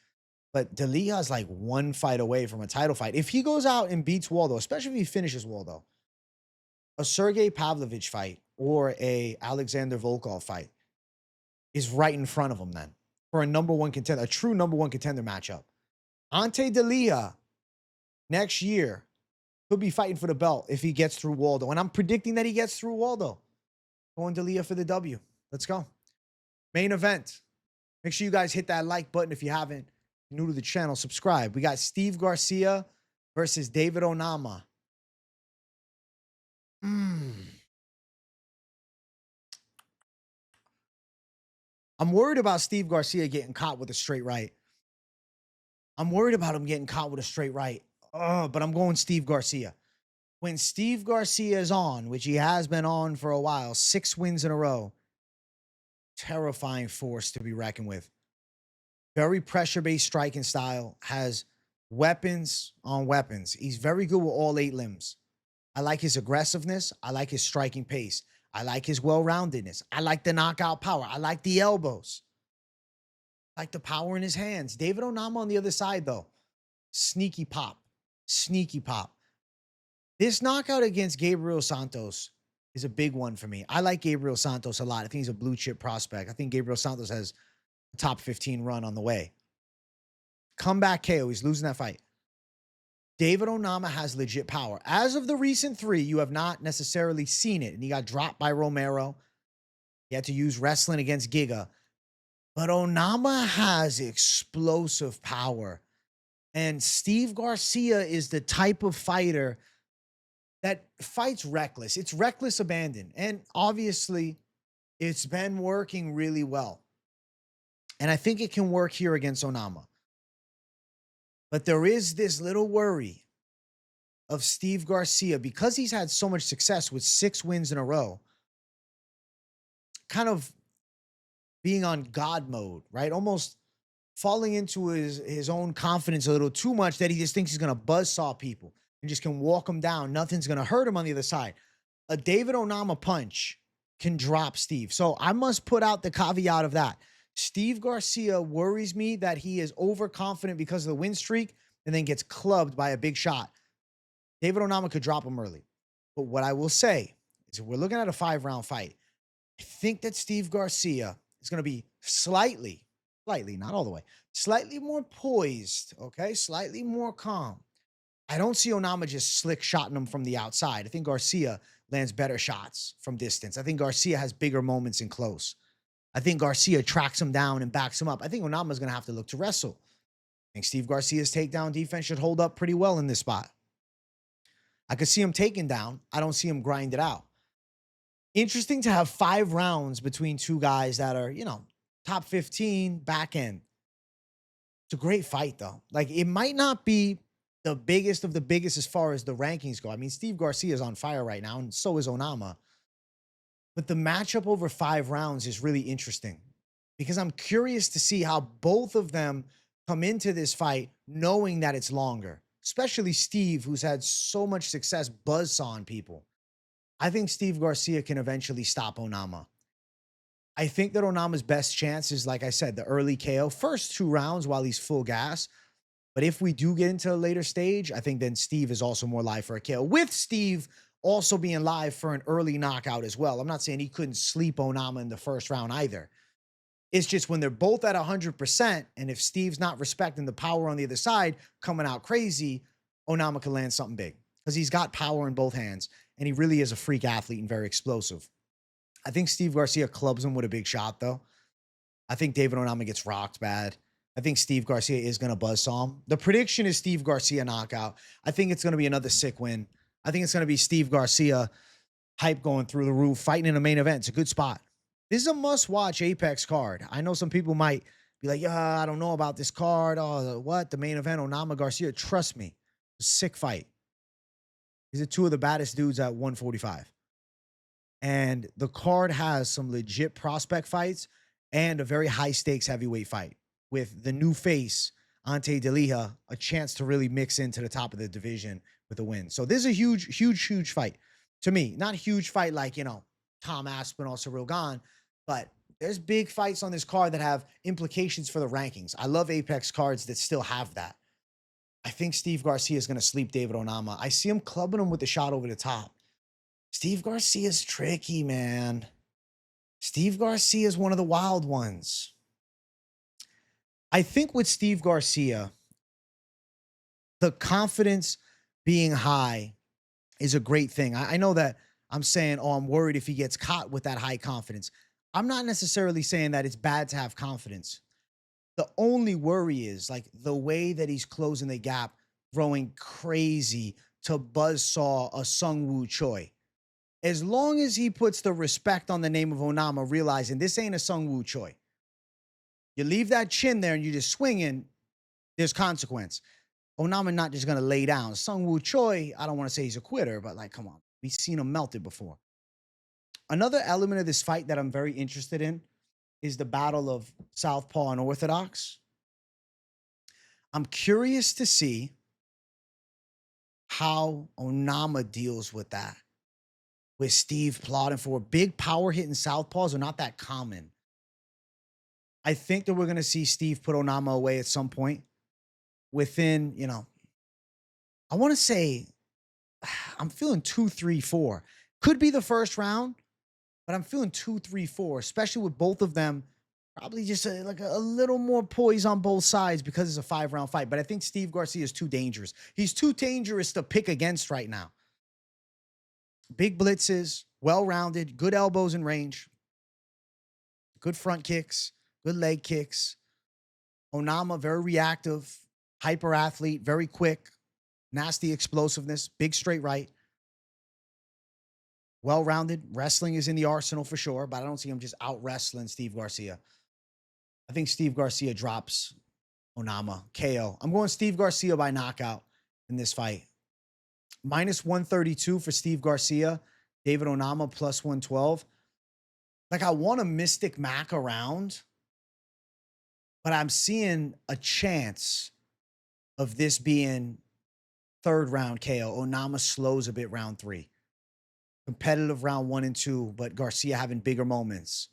But Delija is like 1 fight away from a title fight. If he goes out and beats Waldo, especially if he finishes Waldo, a Sergey Pavlovich fight or a Alexander Volkov fight is right in front of him then for a number 1 contender, a true number 1 contender matchup. Ante Delija next year could be fighting for the belt if he gets through Waldo. And I'm predicting that he gets through Waldo. Going Delija for the W. Let's go. Main event. Make sure you guys hit that like button if you haven't. If you're new to the channel, subscribe. We got Steve Garcia versus David Onama. I'm worried about Steve Garcia getting caught with a straight right. I'm worried about him getting caught with a straight right. Oh, but I'm going Steve Garcia. When Steve Garcia is on, which he has been on for a while, 6 wins in a row, terrifying force to be reckoned with. Very pressure-based striking style, has weapons on weapons. He's very good with all 8 limbs. I like his aggressiveness. I like his striking pace. I like his well-roundedness. I like the knockout power. I like the elbows. I like the power in his hands. David Onama on the other side, though. Sneaky pop. Sneaky pop. This knockout against Gabriel Santos is a big one for me. I like Gabriel Santos a lot. I think he's a blue chip prospect. I think Gabriel Santos has a top 15 run on the way. Comeback KO. He's losing that fight. David Onama has legit power. As of the recent 3, you have not necessarily seen it. And he got dropped by Romero. He had to use wrestling against Giga. But Onama has explosive power. And Steve Garcia is the type of fighter that fights reckless. It's reckless abandon. And obviously, it's been working really well. And I think it can work here against Onama. But there is this little worry of Steve Garcia, because he's had so much success with 6 wins in a row, kind of being on God mode, right? Almost falling into his own confidence a little too much, that he just thinks he's going to buzzsaw people and just can walk them down. Nothing's going to hurt him on the other side. A David Onama punch can drop Steve. So I must put out the caveat of that. Steve Garcia worries me that he is overconfident because of the win streak and then gets clubbed by a big shot. David Onama could drop him early. But what I will say is, if we're looking at a 5-round fight, I think that Steve Garcia is going to be slightly, not all the way, slightly more poised, okay? Slightly more calm. I don't see Onama just slick shotting him from the outside. I think Garcia lands better shots from distance. I think Garcia has bigger moments in close. I think Garcia tracks him down and backs him up. I think Onama's going to have to look to wrestle. I think Steve Garcia's takedown defense should hold up pretty well in this spot. I could see him taken down. I don't see him grind it out. Interesting to have 5 rounds between 2 guys that are, top 15, back end. It's a great fight, though. Like, it might not be the biggest of the biggest as far as the rankings go. I mean, Steve Garcia is on fire right now, and so is Onama. But the matchup over 5 rounds is really interesting, because I'm curious to see how both of them come into this fight knowing that it's longer, especially Steve, who's had so much success buzzsawing people. I think Steve Garcia can eventually stop Onama. I think that Onama's best chance is, like I said, the early KO, first 2 rounds while he's full gas. But if we do get into a later stage, I think then Steve is also more live for a KO, with Steve also being live for an early knockout as well. I'm not saying he couldn't sleep Onama in the first round either. It's just when they're both at 100%, and if Steve's not respecting the power on the other side, coming out crazy, Onama can land something big, because he's got power in both hands, and he really is a freak athlete and very explosive. I think Steve Garcia clubs him with a big shot, though. I think David Onama gets rocked bad. I think Steve Garcia is going to buzzsaw him. The prediction is Steve Garcia knockout. I think it's going to be another sick win. I think it's going to be Steve Garcia hype going through the roof, fighting in a main event. It's a good spot. This is a must-watch Apex card. I know some people might be like, yeah, I don't know about this card. Oh, what? The main event, Onama Garcia. Trust me, it's a sick fight. These are 2 of the baddest dudes at 145. And the card has some legit prospect fights and a very high-stakes heavyweight fight with the new face, Ante Delija, a chance to really mix into the top of the division with a win. So this is a huge, huge, huge fight to me. Not a huge fight like, Tom Aspinall, Cyril Gane, but there's big fights on this card that have implications for the rankings. I love Apex cards that still have that. I think Steve Garcia is going to sleep David Onama. I see him clubbing him with the shot over the top. Steve Garcia's tricky, man. Steve Garcia is one of the wild ones. I think with Steve Garcia, the confidence being high is a great thing. I know that I'm saying, oh, I'm worried if he gets caught with that high confidence. I'm not necessarily saying that it's bad to have confidence. The only worry is like the way that he's closing the gap, throwing crazy to buzzsaw a Sungwoo Choi. As long as he puts the respect on the name of Onama, realizing this ain't a Sungwoo Choi. You leave that chin there and you just swing in, there's consequence. Onama not just going to lay down. Sung Woo Choi, I don't want to say he's a quitter, but like, come on. We've seen him melted before. Another element of this fight that I'm very interested in is the battle of Southpaw and Orthodox. I'm curious to see how Onama deals with that. With Steve plotting for big power hitting Southpaws are not that common. I think that we're going to see Steve put Onama away at some point within, I want to say, I'm feeling 2, 3, 4. Could be the first round, but I'm feeling 2, 3, 4, especially with both of them. Probably just like a little more poise on both sides because it's a 5-round fight. But I think Steve Garcia is too dangerous. He's too dangerous to pick against right now. Big blitzes, well-rounded, good elbows in range, good front kicks, good leg kicks. Onama, very reactive, hyper athlete, very quick, nasty explosiveness, big straight right. Well-rounded. Wrestling is in the arsenal for sure, but I don't see him just out-wrestling Steve Garcia. I think Steve Garcia drops Onama. KO. I'm going Steve Garcia by knockout in this fight. Minus 132 for Steve Garcia. David Onama plus 112. Like, I want a Mystic Mac around, but I'm seeing a chance of this being 3rd round KO. Onama slows a bit round 3. Competitive round 1 and 2, but Garcia having bigger moments.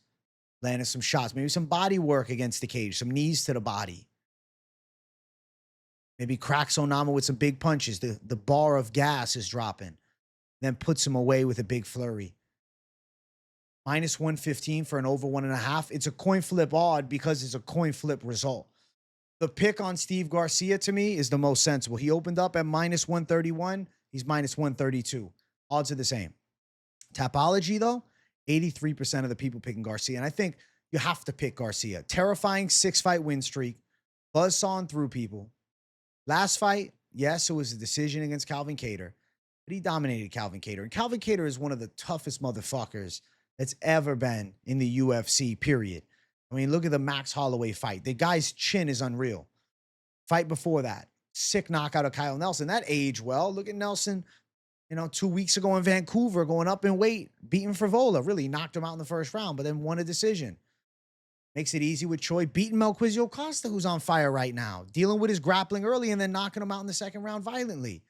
Landing some shots, maybe some body work against the cage, some knees to the body. Maybe cracks Onama with some big punches. The bar of gas is dropping. Then puts him away with a big flurry. Minus 115 for an over 1.5. It's a coin flip odd because it's a coin flip result. The pick on Steve Garcia to me is the most sensible. He opened up at minus 131. He's minus 132. Odds are the same. Tapology, though, 83% of the people picking Garcia. And I think you have to pick Garcia. Terrifying 6-fight win streak. Buzzsawing through people. Last fight, yes, it was a decision against Calvin Kattar, but he dominated Calvin Kattar. And Calvin Kattar is one of the toughest motherfuckers that's ever been in the UFC, period. I mean, look at the Max Holloway fight. The guy's chin is unreal. Fight before that, sick knockout of Kyle Nelson. That aged well. Look at Nelson, 2 weeks ago in Vancouver, going up in weight, beating Frivola. Really knocked him out in the first round, but then won a decision. Makes it easy with Choi beating Cortes-Acosta, who's on fire right now, dealing with his grappling early and then knocking him out in the second round violently.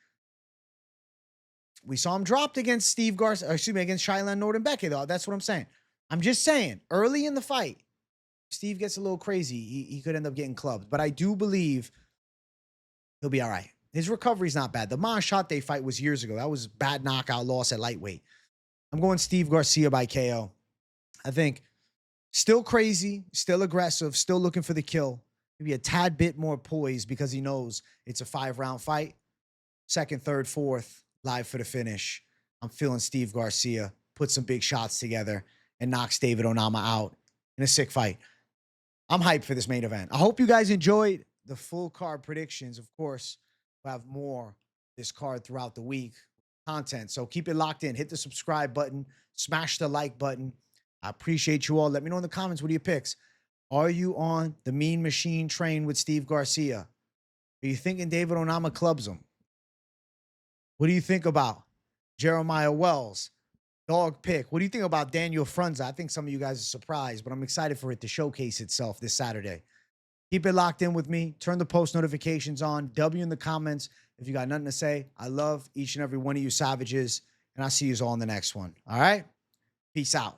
We saw him dropped against against Shailen Nordenbeke, though. That's what I'm saying. I'm just saying, early in the fight, Steve gets a little crazy. He could end up getting clubbed, but I do believe he'll be all right. His recovery's not bad. The Manshate fight was years ago. That was bad knockout loss at lightweight. I'm going Steve Garcia by KO. I think still crazy, still aggressive, still looking for the kill. Maybe a tad bit more poised because he knows it's a 5-round fight. 2nd, 3rd, 4th, live for the finish. I'm feeling Steve Garcia put some big shots together and knocks David Onama out in a sick fight. I'm hyped for this main event. I hope you guys enjoyed the full card predictions. Of course, we'll have more this card throughout the week content. So keep it locked in. Hit the subscribe button. Smash the like button. I appreciate you all. Let me know in the comments, what are your picks? Are you on the Mean Machine train with Steve Garcia? Are you thinking David Onama clubs him? What do you think about Jeremiah Wells? Dog pick. What do you think about Daniel Frunza? I think some of you guys are surprised, but I'm excited for it to showcase itself this Saturday. Keep it locked in with me. Turn the post notifications on. W in the comments if you got nothing to say. I love each and every one of you savages, and I'll see you all in the next one. All right? Peace out.